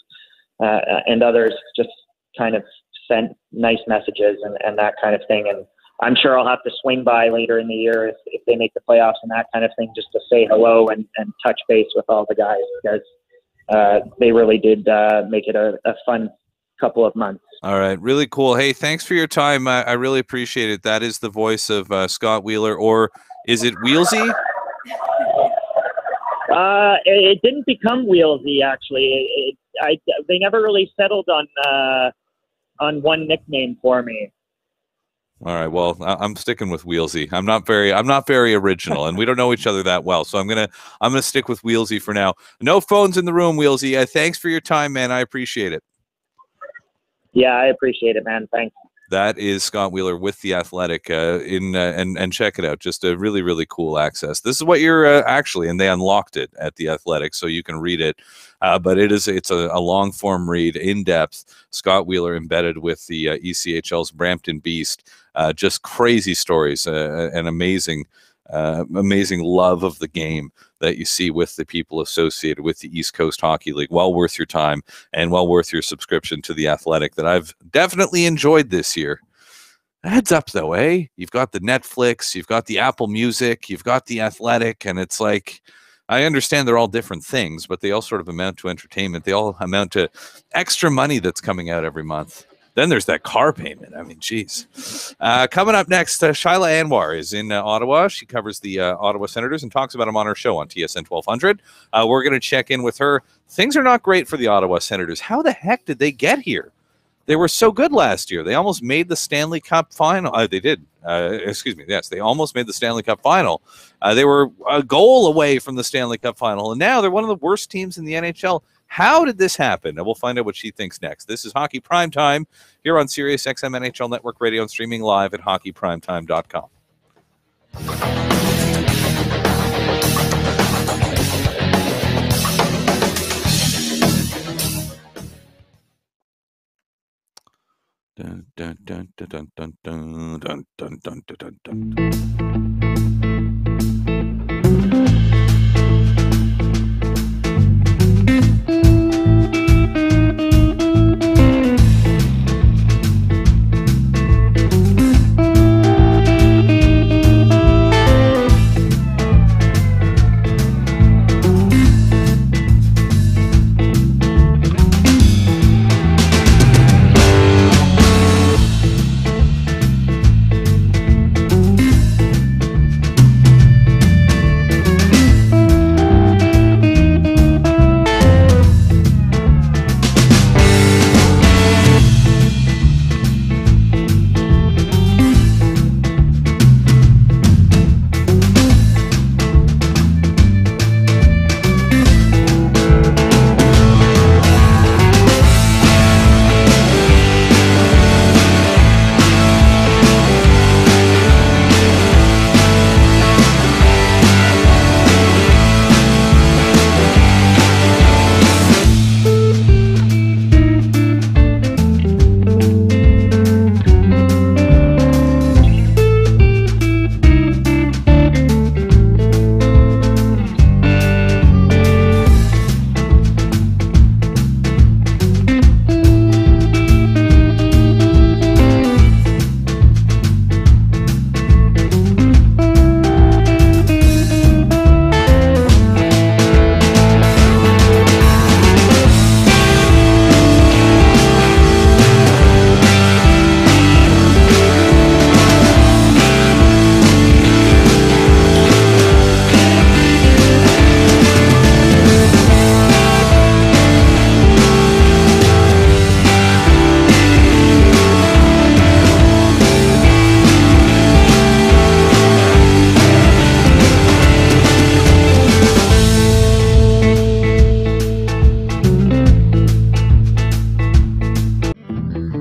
and others just kind of sent nice messages and that kind of thing. And I'm sure I'll have to swing by later in the year if they make the playoffs and that kind of thing, just to say hello and touch base with all the guys, because they really did make it a fun couple of months. All right. Really cool. Hey, thanks for your time. I really appreciate it. That is the voice of Scott Wheeler, or is it Wheelsy? It didn't become Wheelsy, actually. They never really settled on one nickname for me. All right. Well, I'm sticking with Wheelsy. I'm not very original, and we don't know each other that well, so I'm gonna stick with Wheelsy for now. No phones in the room, Wheelsy. Thanks for your time, man. I appreciate it. Yeah, I appreciate it, man. Thanks. That is Scott Wheeler with The Athletic, and check it out. Just a really, really cool access. This is what you're actually, and they unlocked it at The Athletic, so you can read it. But it's a long form read, in depth. Scott Wheeler embedded with the ECHL's Brampton Beast. Just crazy stories, and amazing love of the game that you see with the people associated with the East Coast Hockey League. Well worth your time and well worth your subscription to The Athletic that I've definitely enjoyed this year. Heads up though, you've got the Netflix, you've got the Apple Music, you've got The Athletic, and it's like, I understand they're all different things, but they all sort of amount to entertainment. They all amount to extra money that's coming out every month. Then there's that car payment. I mean, geez. Coming up next, Shyla Anwar is in Ottawa. She covers the Ottawa Senators and talks about them on our show on TSN 1200. We're going to check in with her. Things are not great for the Ottawa Senators. How the heck did they get here? They were so good last year. They almost made the Stanley Cup final. They did. Excuse me. Yes, they almost made the Stanley Cup final. They were a goal away from the Stanley Cup final, and now they're one of the worst teams in the NHL. How did this happen? And we'll find out what she thinks next. This is Hockey Primetime here on Sirius XM NHL Network Radio and streaming live at hockeyprimetime.com. Dun, dun, dun, dun, dun, dun, dun, dun, dun, dun, dun, dun.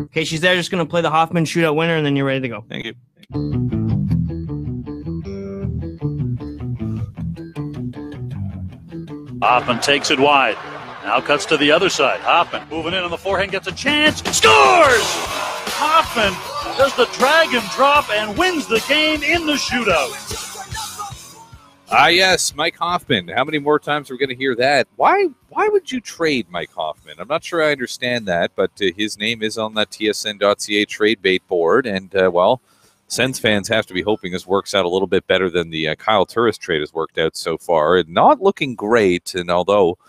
Okay, she's there. Just going to play the Hoffman shootout winner, and then you're ready to go. Thank you. Hoffman takes it wide. Now cuts to the other side. Hoffman moving in on the forehand, gets a chance. Scores! Hoffman does the drag and drop and wins the game in the shootout. Yes, Mike Hoffman. How many more times are we going to hear that? Why would you trade Mike Hoffman? I'm not sure I understand that, but his name is on that TSN.ca trade bait board, and, Sens fans have to be hoping this works out a little bit better than the Kyle Turris trade has worked out so far. Not looking great, and although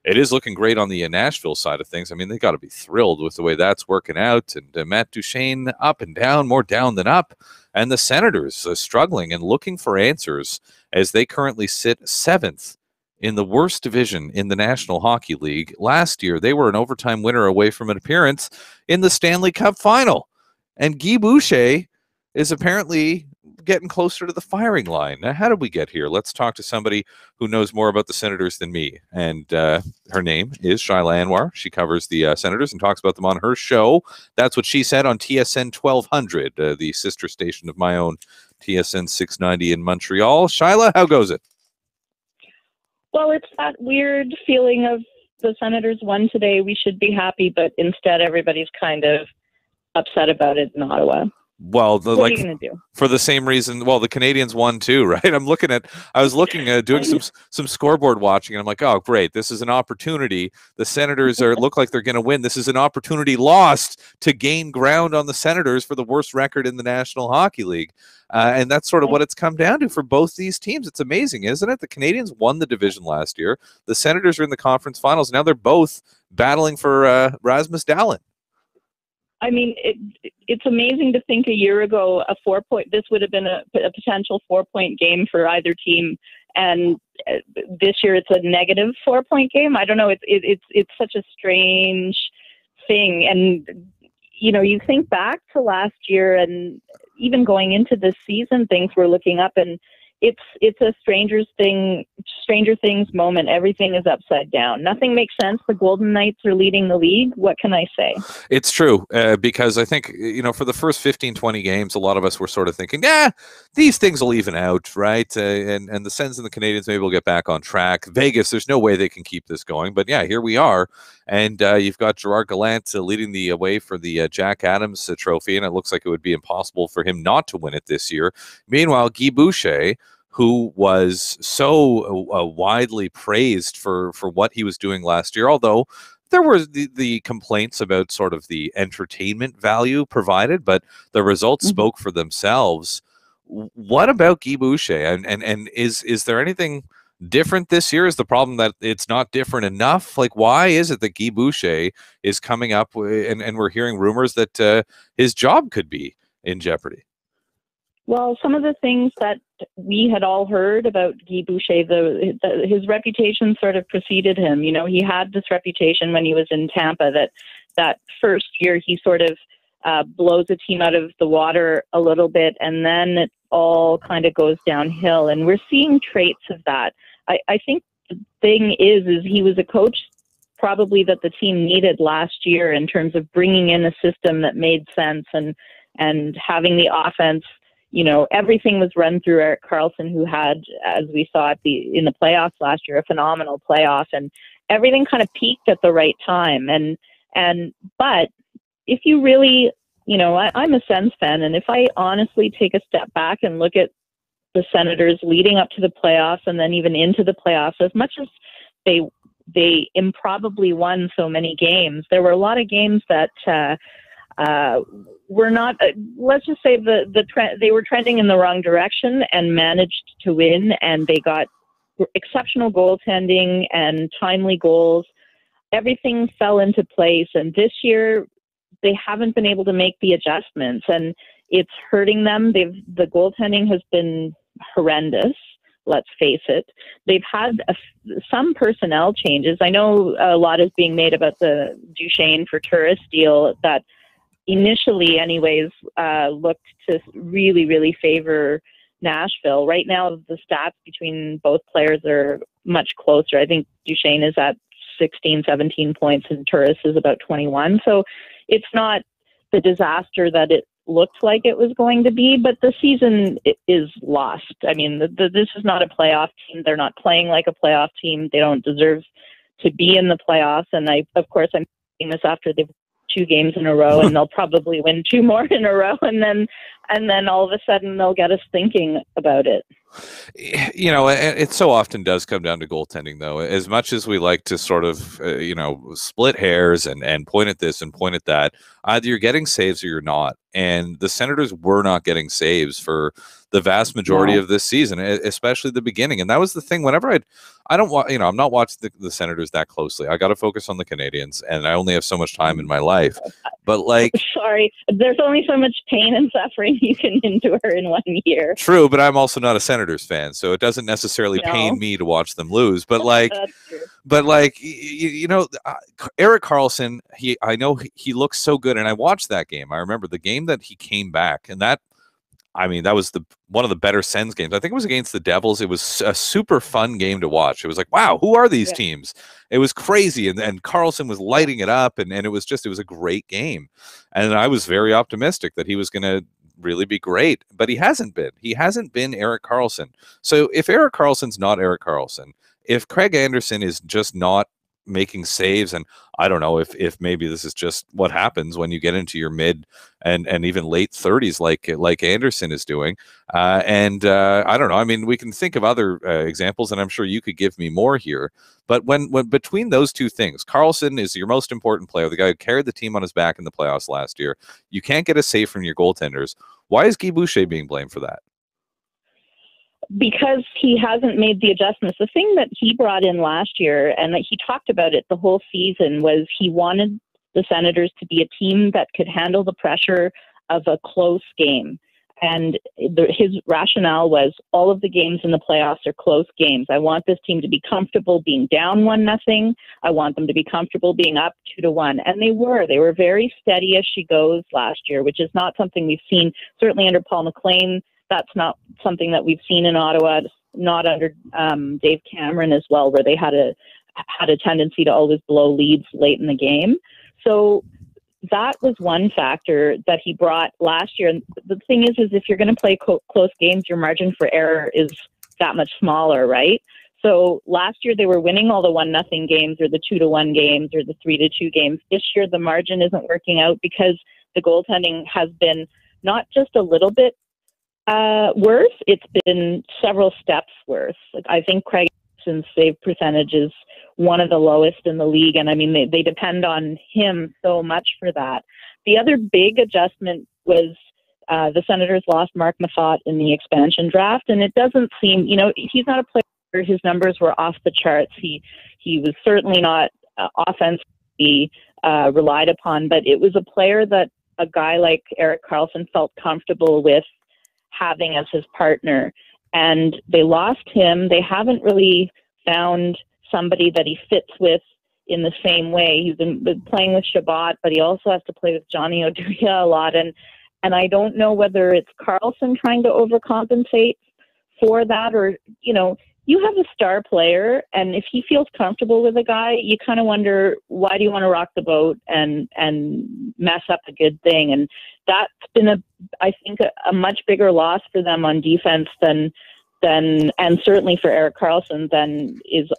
it is looking great on the Nashville side of things, I mean, they got to be thrilled with the way that's working out, and Matt Duchene up and down, more down than up, and the Senators struggling and looking for answers as they currently sit 7th in the worst division in the National Hockey League. Last year, they were an overtime winner away from an appearance in the Stanley Cup Final. And Guy Boucher is apparently getting closer to the firing line. Now, how did we get here? Let's talk to somebody who knows more about the Senators than me. And her name is Shyla Anwar. She covers the Senators and talks about them on her show. That's what she said on TSN 1200, the sister station of my own TSN 690 in Montreal. Shyla, how goes it? Well, it's that weird feeling of the Senators won today. We should be happy, but instead everybody's kind of upset about it in Ottawa. Well, what are you going to do? For the same reason, well, the Canadians won too, right? I was looking, doing some scoreboard watching, and I'm like, oh, great, this is an opportunity. The Senators look like they're going to win. This is an opportunity lost to gain ground on the Senators for the worst record in the National Hockey League. And that's sort of what it's come down to for both these teams. It's amazing, isn't it? The Canadians won the division last year. The Senators are in the conference finals. Now they're both battling for Rasmus Dahlin. I mean, it's amazing to think a year ago this would have been a potential 4-point game for either team, and this year it's a negative 4-point game. I don't know. It's such a strange thing, and you think back to last year, and even going into this season, things were looking up, and it's a Stranger Things moment. Everything is upside down. Nothing makes sense. The Golden Knights are leading the league. What can I say? It's true, because I think, for the first 15, 20 games, a lot of us were sort of thinking, these things will even out, right? And the Sens and the Canadiens maybe will get back on track. Vegas, there's no way they can keep this going. But yeah, here we are. And you've got Gerard Gallant leading the way for the Jack Adams trophy, and it looks like it would be impossible for him not to win it this year. Meanwhile, Guy Boucher, who was so widely praised for what he was doing last year, although there were the complaints about sort of the entertainment value provided, but the results spoke for themselves. What about Guy Boucher? And is there anything different this year? Is the problem that it's not different enough? Like, why is it that Guy Boucher is coming up and we're hearing rumors that his job could be in jeopardy? Well, some of the things that we had all heard about Guy Boucher, his reputation sort of preceded him. He had this reputation when he was in Tampa that first year he sort of blows a team out of the water a little bit, and then it all kind of goes downhill. And we're seeing traits of that. I think the thing is he was a coach probably that the team needed last year in terms of bringing in a system that made sense and having the offense. Everything was run through Erik Karlsson, who had, as we saw in the playoffs last year, a phenomenal playoff, and everything kind of peaked at the right time. But if you really, I'm a Sens fan, and if I honestly take a step back and look at the Senators leading up to the playoffs and then even into the playoffs, as much as they improbably won so many games, there were a lot of games that were not, let's just say they were trending in the wrong direction and managed to win, and they got exceptional goaltending and timely goals. Everything fell into place, and this year they haven't been able to make the adjustments, and it's hurting them. The goaltending has been horrendous. Let's face it. They've had some personnel changes. I know a lot is being made about the Duchesne for Turris deal that initially anyways looked to really, really favor Nashville. Right now, the stats between both players are much closer. I think Duchesne is at 16, 17 points and Turris is about 21. So it's not the disaster that it looked like it was going to be, but the season is lost. I mean, this is not a playoff team. They're not playing like a playoff team. They don't deserve to be in the playoffs. And I'm saying this after they've 2 games in a row, and they'll probably win 2 more in a row, and then all of a sudden they'll get us thinking about it. It so often does come down to goaltending, though. As much as we like to sort of split hairs and point at this and point at that, either you're getting saves or you're not. And the Senators were not getting saves for the vast majority of this season, especially the beginning. And that was the thing. Whenever I'm not watching the Senators that closely. I got to focus on the Canadiens, and I only have so much time in my life. But sorry, there's only so much pain and suffering you can endure in 1 year. True, but I'm also not a Senators fan, so it doesn't necessarily pain me to watch them lose. But Erik Karlsson, I know he looks so good, and I watched that game. I remember the game that he came back, and that was one of the better Sens games. I think it was against the Devils. It was a super fun game to watch. It was like, wow, who are these teams? It was crazy, and Karlsson was lighting it up, and it was a great game. And I was very optimistic that he was going to really be great, but he hasn't been. He hasn't been Erik Karlsson. So if Erik Karlsson's not Erik Karlsson, if Craig Anderson is just not making saves, and I don't know if maybe this is just what happens when you get into your mid and even late 30s like Anderson is doing, I don't know. I mean, we can think of other examples, and I'm sure you could give me more here, but when between those two things, Karlsson is your most important player, the guy who carried the team on his back in the playoffs last year. You can't get a save from your goaltenders. Why is Guy Boucher being blamed for that? Because he hasn't made the adjustments. The thing that he brought in last year, and he talked about it the whole season, was he wanted the Senators to be a team that could handle the pressure of a close game. And his rationale was all of the games in the playoffs are close games. I want this team to be comfortable being down 1-0. I want them to be comfortable being up 2-1. And they were. They were very steady as she goes last year, which is not something we've seen, certainly under Paul McLean. that's not something that we've seen in Ottawa, not under Dave Cameron as well, where they had a tendency to always blow leads late in the game. So that was one factor that he brought last year. And the thing is if you're going to play close games, your margin for error is that much smaller, right? So last year they were winning all the 1-0 games or the 2-1 games or the 3-2 games. This year the margin isn't working out because the goaltending has been not just a little bit worse, it's been several steps worse. Like, I think Craig Anderson's save percentage is one of the lowest in the league, and I mean they depend on him so much for that. The other big adjustment was the Senators lost Mark Mathot in the expansion draft, and it doesn't seem, he's not a player. His numbers were off the charts. He was certainly not offensively relied upon, but it was a player that a guy like Erik Karlsson felt comfortable with having as his partner. And they lost him. They haven't really found somebody that he fits with in the same way. He's been playing with Shabbat, but he also has to play with Johnny Oduya a lot. And I don't know whether it's Karlsson trying to overcompensate for that, or, you have a star player, and if he feels comfortable with a guy, you kind of wonder, why do you want to rock the boat and mess up a good thing? And that's been I think a much bigger loss for them on defense than and certainly for Erik Karlsson than is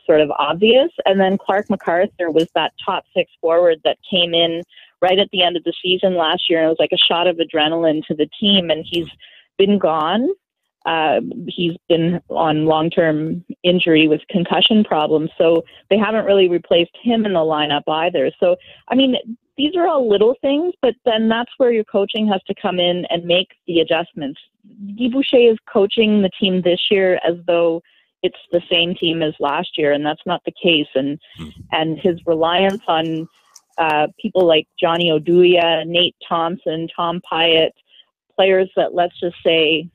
sort of obvious. And then Clark MacArthur was that top 6 forward that came in right at the end of the season last year, and it was like a shot of adrenaline to the team, and he's been gone. He's been on long-term injury with concussion problems, so they haven't really replaced him in the lineup either. So, I mean, these are all little things, but then that's where your coaching has to come in and make the adjustments. Guy Boucher is coaching the team this year as though it's the same team as last year, and that's not the case. And his reliance on people like Johnny Oduya, Nate Thompson, Tom Pyatt, players that, let's just say,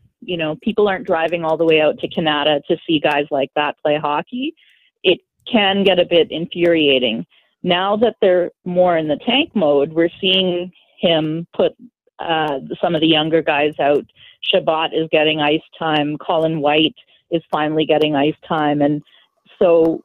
people aren't driving all the way out to Canada to see guys like that play hockey. It can get a bit infuriating. Now that they're more in the tank mode, we're seeing him put some of the younger guys out. Shabbat is getting ice time. Colin White is finally getting ice time. And so,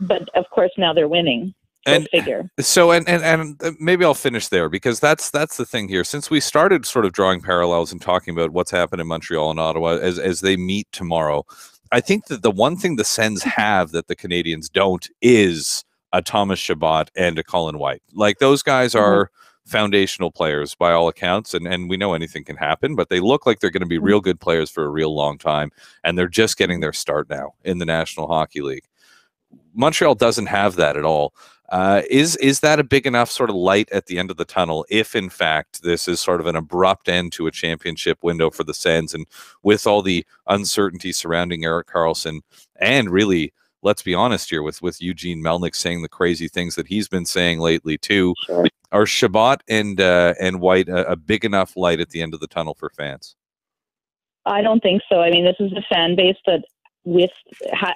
but of course now they're winning. And figure. So, and maybe I'll finish there, because that's the thing here. Since we started sort of drawing parallels and talking about what's happened in Montreal and Ottawa as they meet tomorrow, I think that the one thing the Sens have that the Canadians don't is a Thomas Chabot and a Colin White. Like, those guys are foundational players by all accounts, and we know anything can happen, but they look like they're going to be real good players for a real long time, and they're just getting their start now in the National Hockey League. Montreal doesn't have that at all. Is that a big enough sort of light at the end of the tunnel, if in fact this is sort of an abrupt end to a championship window for the Sens, and with all the uncertainty surrounding Erik Karlsson, and really, let's be honest here, with Eugene Melnyk saying the crazy things that he's been saying lately too, are Chabot and White a big enough light at the end of the tunnel for fans? I don't think so. I mean, this is a fan base that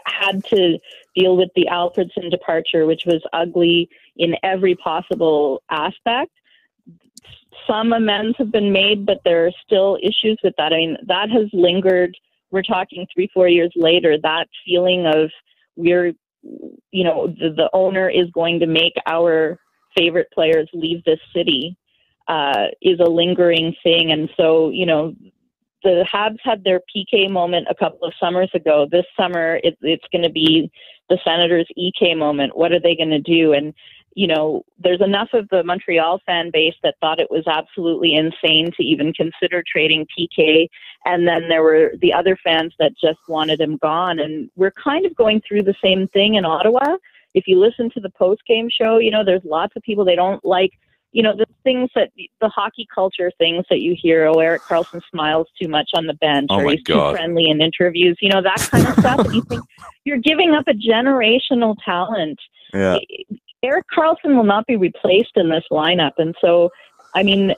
had to deal with the Alfredson departure, which was ugly in every possible aspect. Some amends have been made, but there are still issues with that. I mean, that has lingered. We're talking 3-4 years later, that feeling of the owner is going to make our favorite players leave this city is a lingering thing. And so, the Habs had their PK moment a couple of summers ago. This summer, it's going to be the Senators' EK moment. What are they going to do? And, there's enough of the Montreal fan base that thought it was absolutely insane to even consider trading PK. And then there were the other fans that just wanted him gone. And we're kind of going through the same thing in Ottawa. If you listen to the post-game show, there's lots of people they don't like. The things that the hockey culture things that you hear, Erik Karlsson smiles too much on the bench, or he's too friendly in interviews, that kind of stuff. And you think you're giving up a generational talent. Yeah. Erik Karlsson will not be replaced in this lineup. And so, I mean,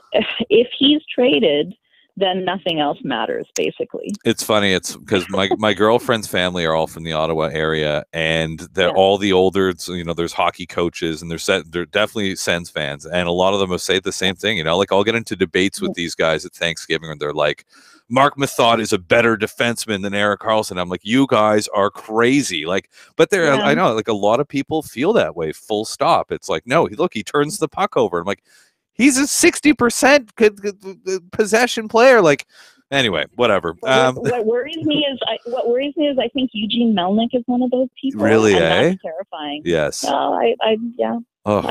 if he's traded, then nothing else matters, basically. It's funny. It's because my girlfriend's family are all from the Ottawa area, and they're all the older. You know, there's hockey coaches, and they're definitely Sens fans, and a lot of them will say the same thing. You know, like I'll get into debates with these guys at Thanksgiving, and they're like, Mark Method is a better defenseman than Erik Karlsson. I'm like, you guys are crazy. Like, but I know, like a lot of people feel that way. Full stop. It's like, no, look, he turns the puck over. I'm like, he's a 60% possession player. Like, anyway, whatever. What worries me is I think Eugene Melnick is one of those people. Really, and that's terrifying. Yes. I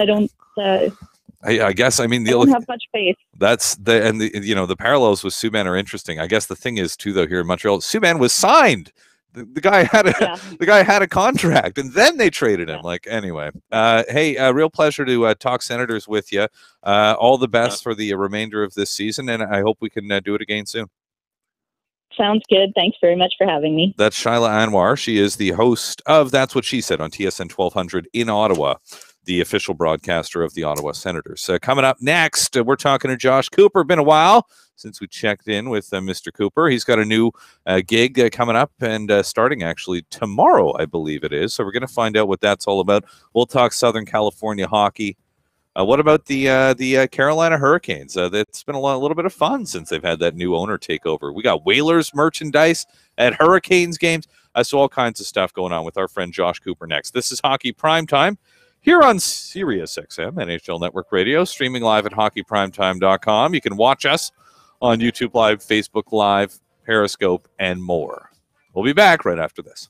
don't. I guess, I mean, I don't have much faith. That's the parallels with Subban are interesting. I guess the thing is too, though, here in Montreal, Subban was signed. The guy had a contract, and then they traded him. Like, anyway, hey, real pleasure to talk Senators with you. All the best for the remainder of this season, and I hope we can do it again soon. Sounds good. Thanks very much for having me. That's Shyla Anwar. She is the host of That's What She Said on TSN 1200 in Ottawa, the official broadcaster of the Ottawa Senators. Coming up next, we're talking to Josh Cooper. Been a while since we checked in with Mr. Cooper. He's got a new gig coming up and starting actually tomorrow, I believe it is. So we're going to find out what that's all about. We'll talk Southern California hockey. What about the Carolina Hurricanes? It's been a little bit of fun since they've had that new owner take over. We got Whalers merchandise at Hurricanes games. So all kinds of stuff going on with our friend Josh Cooper next. This is Hockey Primetime here on Sirius XM, NHL Network Radio, streaming live at hockeyprimetime.com. You can watch us on YouTube Live, Facebook Live, Periscope, and more. We'll be back right after this.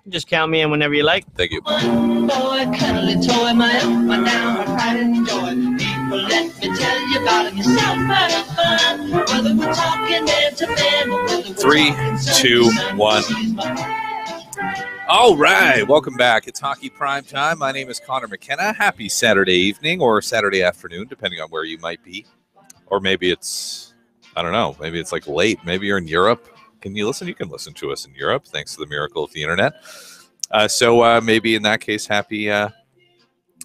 Just count me in whenever you like. Thank you. Boy, cuddly toy, my up, my down, my pride and joy. People, let me tell you about it. It's so much fun. Whether we're talking man to man, or whether we're 3, 2, 1. All right, welcome back. It's Hockey Prime Time. My name is Conor McKenna. Happy Saturday evening or Saturday afternoon, depending on where you might be. Or maybe it's, I don't know, maybe it's like late. Maybe you're in Europe. Can you listen? You can listen to us in Europe, thanks to the miracle of the internet. So maybe in that case, happy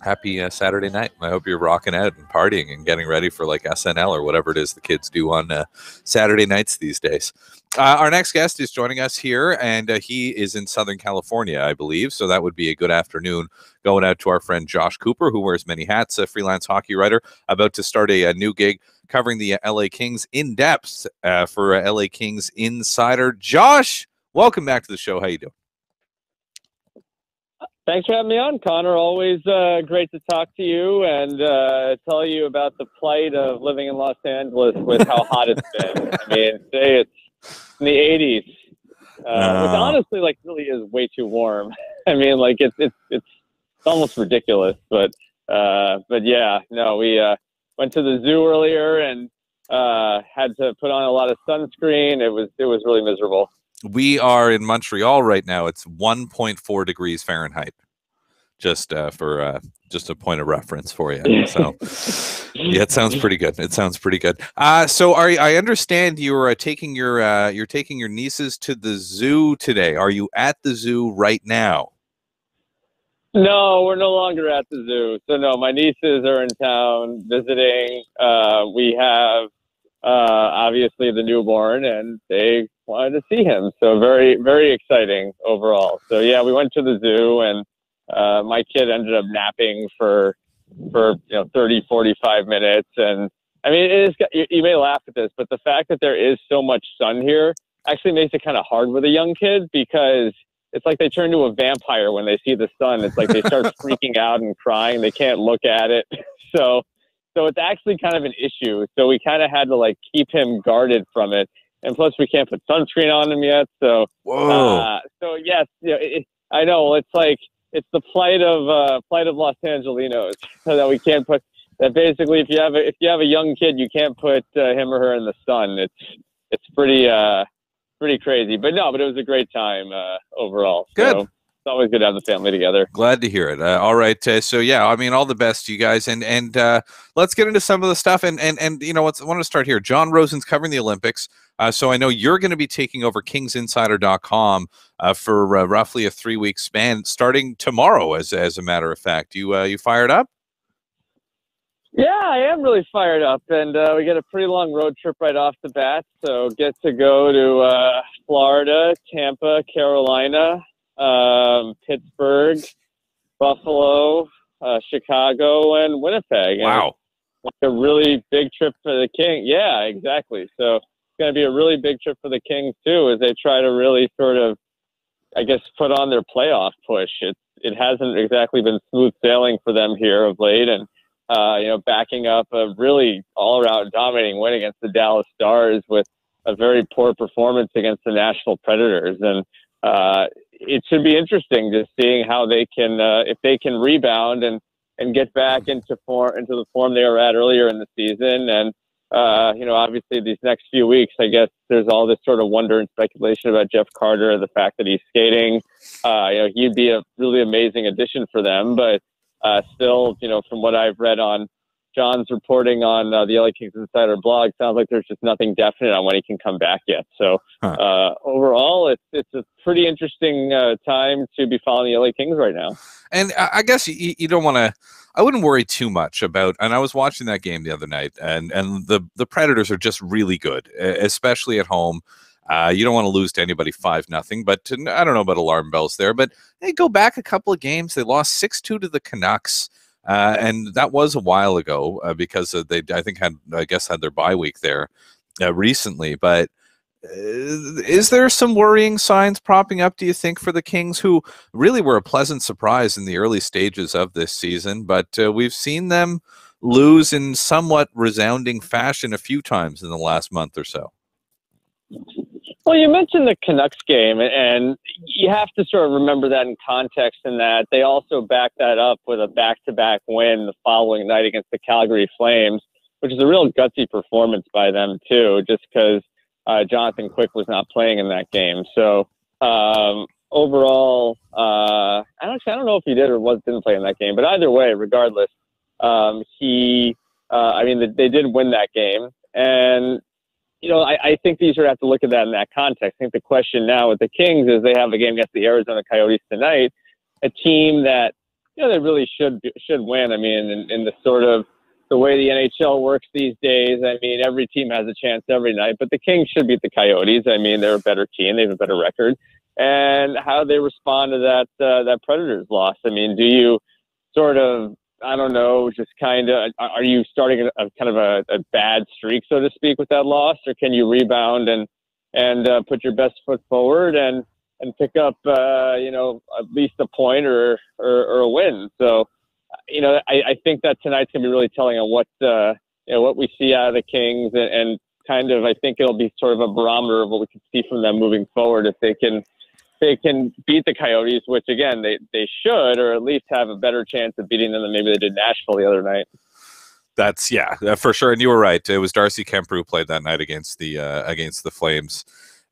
Happy Saturday night. I hope you're rocking out and partying and getting ready for like SNL or whatever it is the kids do on Saturday nights these days. Our next guest is joining us here, and he is in Southern California, I believe. So that would be a good afternoon going out to our friend Josh Cooper, who wears many hats, a freelance hockey writer, about to start a new gig covering the LA Kings in depth for LA Kings Insider. Josh, welcome back to the show. How you doing? Thanks for having me on, Connor. Always great to talk to you and tell you about the plight of living in Los Angeles with how hot it's been. I mean, today it's in the 80s, which honestly, like, really is way too warm. I mean, like, it's almost ridiculous. But yeah, no, we went to the zoo earlier and had to put on a lot of sunscreen. It was really miserable. We are in Montreal right now. It's 1.4 degrees Fahrenheit. Just for just a point of reference for you. So yeah, it sounds pretty good. It sounds pretty good. So I understand you're taking your nieces to the zoo today. Are you at the zoo right now? No, we're no longer at the zoo. So no, my nieces are in town visiting. We have obviously the newborn, and they wanted to see him. So very, very exciting overall. So yeah, we went to the zoo, and my kid ended up napping for 30, 45 minutes. And I mean, it is, you may laugh at this, but the fact that there is so much sun here actually makes it kind of hard with a young kid, because it's like they turn into a vampire when they see the sun. It's like they start freaking out and crying. They can't look at it. So it's actually kind of an issue. So we kind of had to like keep him guarded from it. And plus we can't put sunscreen on him yet. So, so yes, I know it's like, it's the plight of Los Angelinos, so that we can't put that. Basically, if you have a young kid, you can't put him or her in the sun. It's pretty crazy. But it was a great time overall. Good. So it's always good to have the family together. Glad to hear it. All right. So yeah, I mean, all the best to you guys, and let's get into some of the stuff. And you know, I want to start here. John Rosen's covering the Olympics. So I know you're going to be taking over KingsInsider.com for roughly a 3-week span, starting tomorrow. As a matter of fact, you fired up? Yeah, I am really fired up, and we get a pretty long road trip right off the bat. So get to go to Florida, Tampa, Carolina, Pittsburgh, Buffalo, Chicago, and Winnipeg. Wow. And like a really big trip for the King. Yeah, exactly. So it's going to be a really big trip for the Kings too, as they try to really sort of, I guess, put on their playoff push. It hasn't exactly been smooth sailing for them here of late, and backing up a really all-around dominating win against the Dallas Stars with a very poor performance against the Nashville Predators. And it should be interesting just seeing how they can, if they can rebound and get back into the form they were at earlier in the season. And, obviously these next few weeks, I guess there's all this sort of wonder and speculation about Jeff Carter, the fact that he's skating. He'd be a really amazing addition for them, but still, from what I've read on John's reporting on the LA Kings Insider blog, sounds like there's just nothing definite on when he can come back yet. So overall, it's a pretty interesting time to be following the LA Kings right now. And I guess you don't want to. I wouldn't worry too much about. And I was watching that game the other night, and the Predators are just really good, especially at home. You don't want to lose to anybody 5-0, but I don't know about alarm bells there. But they go back a couple of games. They lost 6-2 to the Canucks, and that was a while ago because they, I think, had their bye week there recently. But is there some worrying signs propping up, do you think, for the Kings, who really were a pleasant surprise in the early stages of this season? But we've seen them lose in somewhat resounding fashion a few times in the last month or so. Well, you mentioned the Canucks game, and you have to sort of remember that in context, in that they also backed that up with a back-to-back win the following night against the Calgary Flames, which is a real gutsy performance by them, too, just because Jonathan Quick was not playing in that game. So overall, I don't know if he did or didn't play in that game, but either way, regardless, they did win that game. And I think these are have to look at that in that context. I think the question now with the Kings is they have a game against the Arizona Coyotes tonight, a team that they really should win. I mean, in the sort of the way the NHL works these days, I mean, every team has a chance every night, but the Kings should beat the Coyotes. I mean, they're a better team. They have a better record. And how they respond to that Predators loss. I mean, do you sort of, I don't know, just kind of, are you starting a kind of a bad streak, so to speak, with that loss? Or can you rebound and put your best foot forward and pick up, at least a point or a win? So, I think that tonight's going to be really telling on what we see out of the Kings and kind of, I think it'll be sort of a barometer of what we can see from them moving forward if they can beat the Coyotes, which again, they should, or at least have a better chance of beating them than maybe they did Nashville the other night. That's for sure. And you were right. It was Darcy Kemper who played that night against the Flames.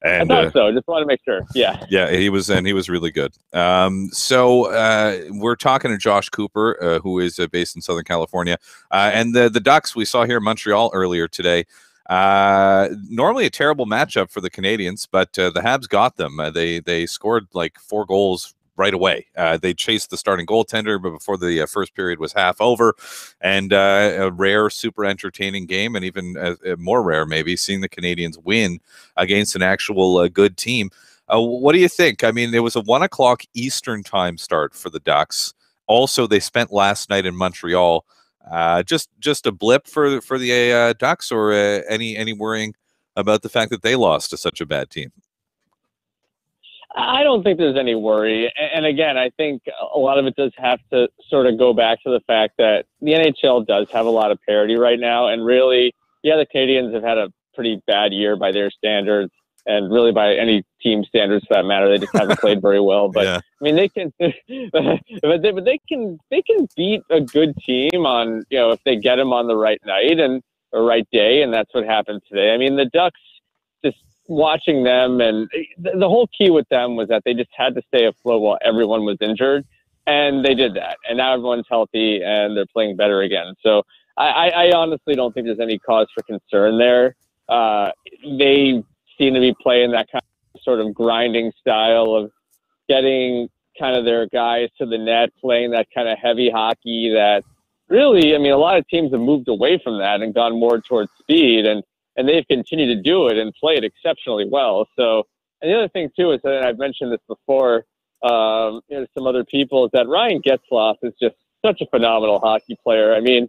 And I thought so. Just want to make sure. Yeah. Yeah, he was really good. So we're talking to Josh Cooper, who is based in Southern California, and the Ducks we saw here in Montreal earlier today. Normally a terrible matchup for the Canadians, but the Habs got them. They scored like 4 goals right away. They chased the starting goaltender, but before the first period was half over, and a rare, super entertaining game, and even more rare maybe, seeing the Canadians win against an actual good team. What do you think? I mean, it was a 1 o'clock Eastern time start for the Ducks. Also, they spent last night in Montreal. Just a blip for the Ducks, or any worrying about the fact that they lost to such a bad team? I don't think there's any worry. And again, I think a lot of it does have to sort of go back to the fact that the NHL does have a lot of parity right now. And really, the Canadians have had a pretty bad year by their standards, and really by any team standards for that matter. They just haven't played very well. But yeah. I mean, they can, but they can beat a good team on, if they get them on the right night and the right day. And that's what happened today. I mean, the Ducks, just watching them, and the whole key with them was that they just had to stay afloat while everyone was injured, and they did that. And now everyone's healthy and they're playing better again. So I honestly don't think there's any cause for concern there. They seem to be playing that kind of sort of grinding style of getting kind of their guys to the net, playing that kind of heavy hockey that really, I mean, a lot of teams have moved away from that and gone more towards speed, and they've continued to do it and play it exceptionally well. So, and the other thing too is that I've mentioned this before, to some other people, is that Ryan Getzlaf is just such a phenomenal hockey player. I mean,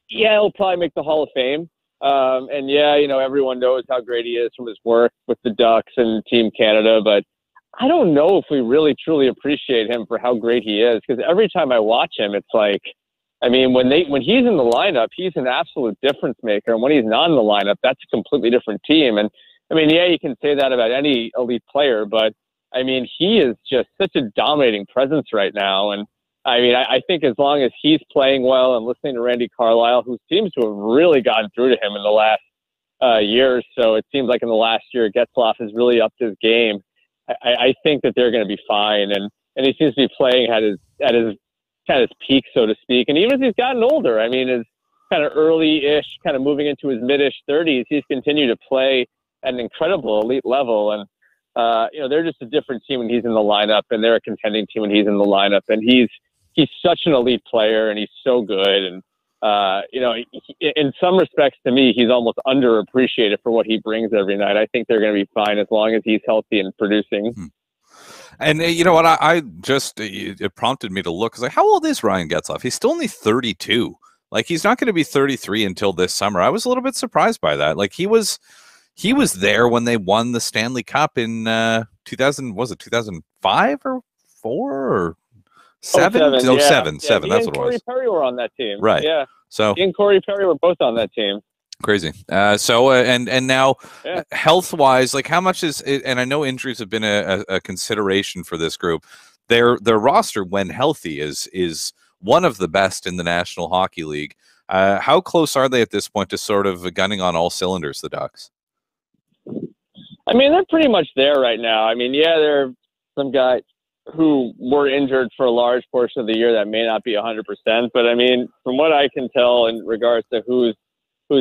he'll probably make the Hall of Fame. And everyone knows how great he is from his work with the Ducks and Team Canada, but I don't know if we really truly appreciate him for how great he is, because every time I watch him, it's like, I mean, when he's in the lineup, he's an absolute difference maker. And when he's not in the lineup, that's a completely different team. And I mean, you can say that about any elite player, but I mean, he is just such a dominating presence right now. And I mean, I think as long as he's playing well and listening to Randy Carlyle, who seems to have really gotten through to him in the last year or so, it seems like in the last year, Getzlaf has really upped his game. I think that they're going to be fine. And he seems to be playing at his kind of his peak, so to speak. And even as he's gotten older, I mean, his kind of early-ish, kind of moving into his mid-ish 30s, he's continued to play at an incredible elite level. And, they're just a different team when he's in the lineup, and they're a contending team when he's in the lineup. And he's such an elite player, and he's so good. And, in some respects, to me, he's almost underappreciated for what he brings every night. I think they're going to be fine as long as he's healthy and producing. And you know what? It prompted me to look. Like, how old is Ryan Getzlaf? He's still only 32. Like, he's not going to be 33 until this summer. I was a little bit surprised by that. Like, he was there when they won the Stanley Cup in 2000. Was it 2005 or 4 or 7? 7. That's what it was. Corey Perry were on that team, right? Yeah. So he and Corey Perry were both on that team. Crazy. And now health-wise, like, how much is it? And I know injuries have been a consideration for this group. Their roster, when healthy, is one of the best in the National Hockey League. How close are they at this point to sort of gunning on all cylinders, the Ducks? I mean, they're pretty much there right now. I mean, there are some guys who were injured for a large portion of the year that may not be 100%. But I mean, from what I can tell in regards to who's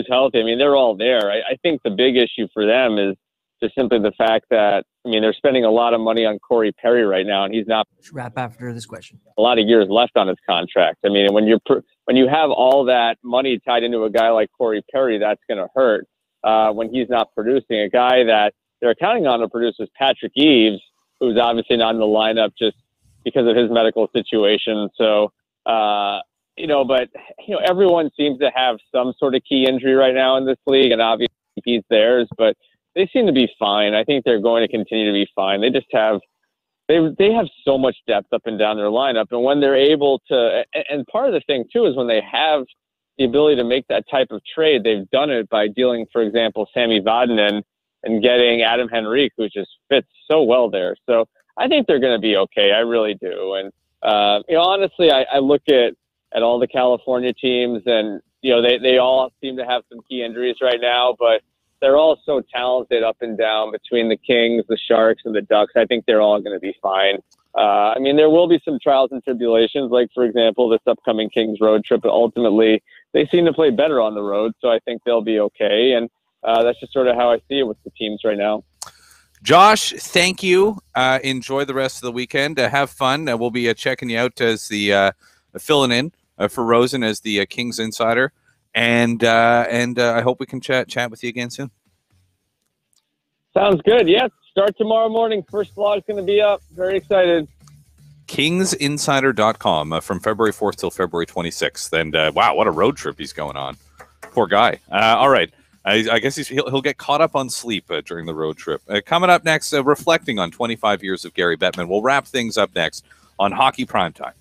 healthy, I mean, they're all there. I think the big issue for them is Just simply the fact that, I mean, they're spending a lot of money on Corey Perry right now, and he's not Wrap after this question. a lot of years left on his contract. I mean, when you have all that money tied into a guy like Corey Perry, that's going to hurt when he's not producing. A guy that they're counting on to produce is Patrick Eaves, who's obviously not in the lineup just because of his medical situation. So, but everyone seems to have some sort of key injury right now in this league, and obviously he's theirs, but they seem to be fine. I think they're going to continue to be fine. They just have they have so much depth up and down their lineup, and when they're able to, and part of the thing too is when they have the ability to make that type of trade, they've done it by dealing, for example, Sami Vatanen and getting Adam Henrique, who just fits so well there. So I think they're going to be okay. I really do. And honestly, I look at all the California teams, and they all seem to have some key injuries right now, but they're all so talented up and down between the Kings, the Sharks, and the Ducks. I think they're all going to be fine. I mean, there will be some trials and tribulations, like, for example, this upcoming Kings road trip, but ultimately they seem to play better on the road, so I think they'll be okay. And that's just sort of how I see it with the teams right now. Josh, thank you. Enjoy the rest of the weekend. Have fun. We'll be checking you out as the filling in for Rosen as the Kings insider. And I hope we can chat with you again soon. Sounds good. Yeah, start tomorrow morning. First vlog's going to be up. Very excited. KingsInsider.com from February 4th till February 26th. And wow, what a road trip he's going on. Poor guy. All right. I guess he'll get caught up on sleep during the road trip. Coming up next, reflecting on 25 years of Gary Bettman. We'll wrap things up next on Hockey Primetime.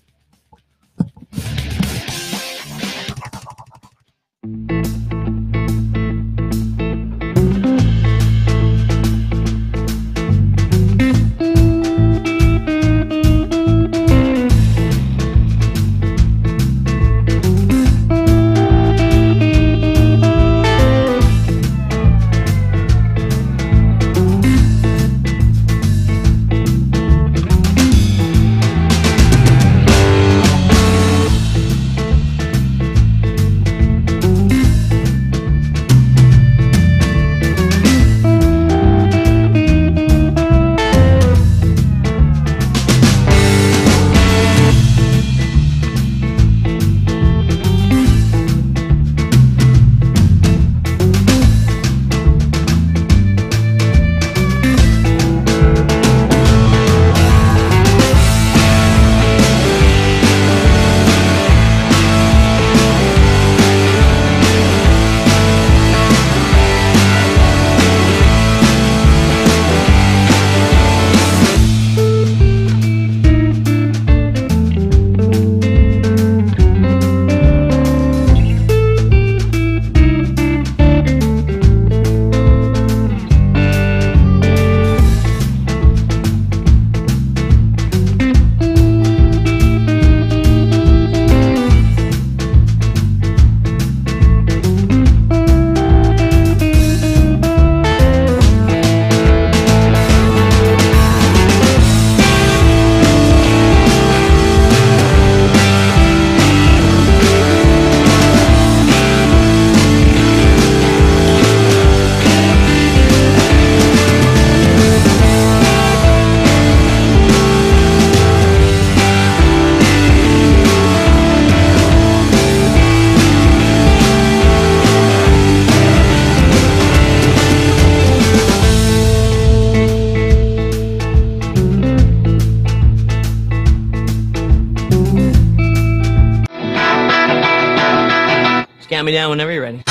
Count me down whenever you're ready.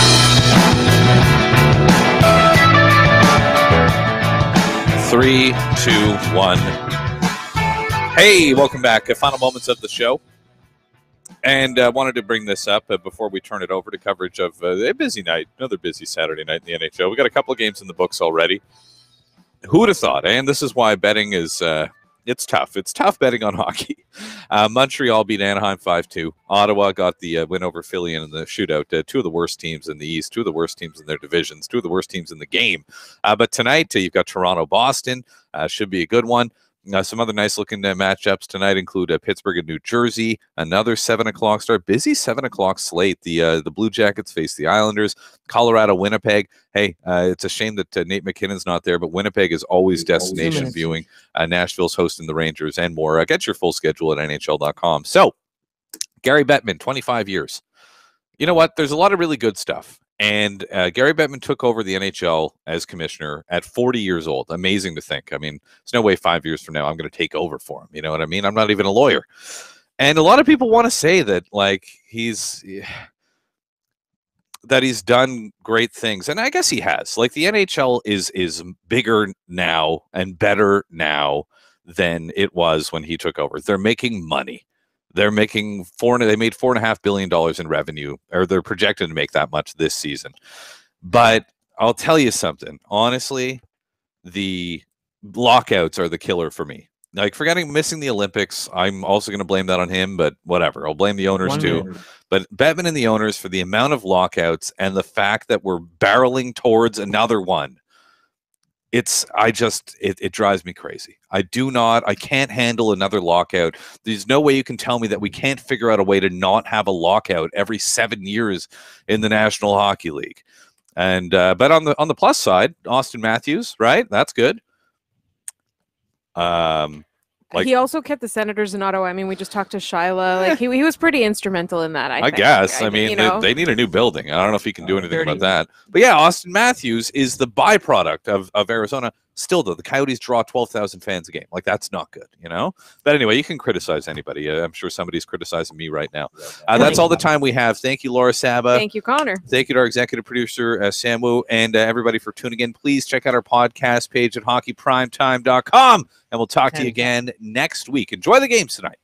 3, 2, 1. Hey, welcome back. Final moments of the show. And I wanted to bring this up before we turn it over to coverage of a busy night, another busy Saturday night in the NHL. We got a couple of games in the books already. Who would have thought? And this is why betting is it's tough. It's tough betting on hockey. Montreal beat Anaheim 5-2. Ottawa got the win over Philly in the shootout. Two of the worst teams in the East, two of the worst teams in their divisions, two of the worst teams in the game. But tonight, you've got Toronto-Boston. Should be a good one. Some other nice looking matchups tonight include Pittsburgh and New Jersey, another 7 o'clock start. Busy 7 o'clock slate. The Blue Jackets face the Islanders. Colorado, Winnipeg. Hey, it's a shame that Nate McKinnon's not there, but Winnipeg is always destination viewing. Nashville's hosting the Rangers and more. Get your full schedule at NHL.com. So, Gary Bettman, 25 years. You know what? There's a lot of really good stuff. And Gary Bettman took over the NHL as commissioner at 40 years old. Amazing to think. I mean, there's no way 5 years from now I'm going to take over for him. You know what I mean? I'm not even a lawyer. And a lot of people want to say that, like, he's done great things. And I guess he has. Like, the NHL is bigger now and better now than it was when he took over. They're making money. They're making they made $4.5 billion in revenue, or they're projected to make that much this season. But I'll tell you something. Honestly, the lockouts are the killer for me. Like, missing the Olympics, I'm also going to blame that on him, but whatever. I'll blame the owners too. But Bettman and the owners, for the amount of lockouts and the fact that we're barreling towards another one, it drives me crazy. I can't handle another lockout. There's no way you can tell me that we can't figure out a way to not have a lockout every 7 years in the National Hockey League. And but on the plus side, Austin Matthews, right? That's good. He also kept the Senators in Ottawa. I mean, we just talked to Shyla. Like, he was pretty instrumental in that, I think. Guess. I mean, they need a new building. I don't know if he can do anything about that. But yeah, Austin Matthews is the byproduct of Arizona. Still, though, the Coyotes draw 12,000 fans a game. Like, that's not good, you know? But anyway, you can criticize anybody. I'm sure somebody's criticizing me right now. That's all the time we have. Thank you, Laura Saba. Thank you, Connor. Thank you to our executive producer, Samu, and everybody for tuning in. Please check out our podcast page at hockeyprimetime.com, and we'll talk to you again next week. Enjoy the games tonight.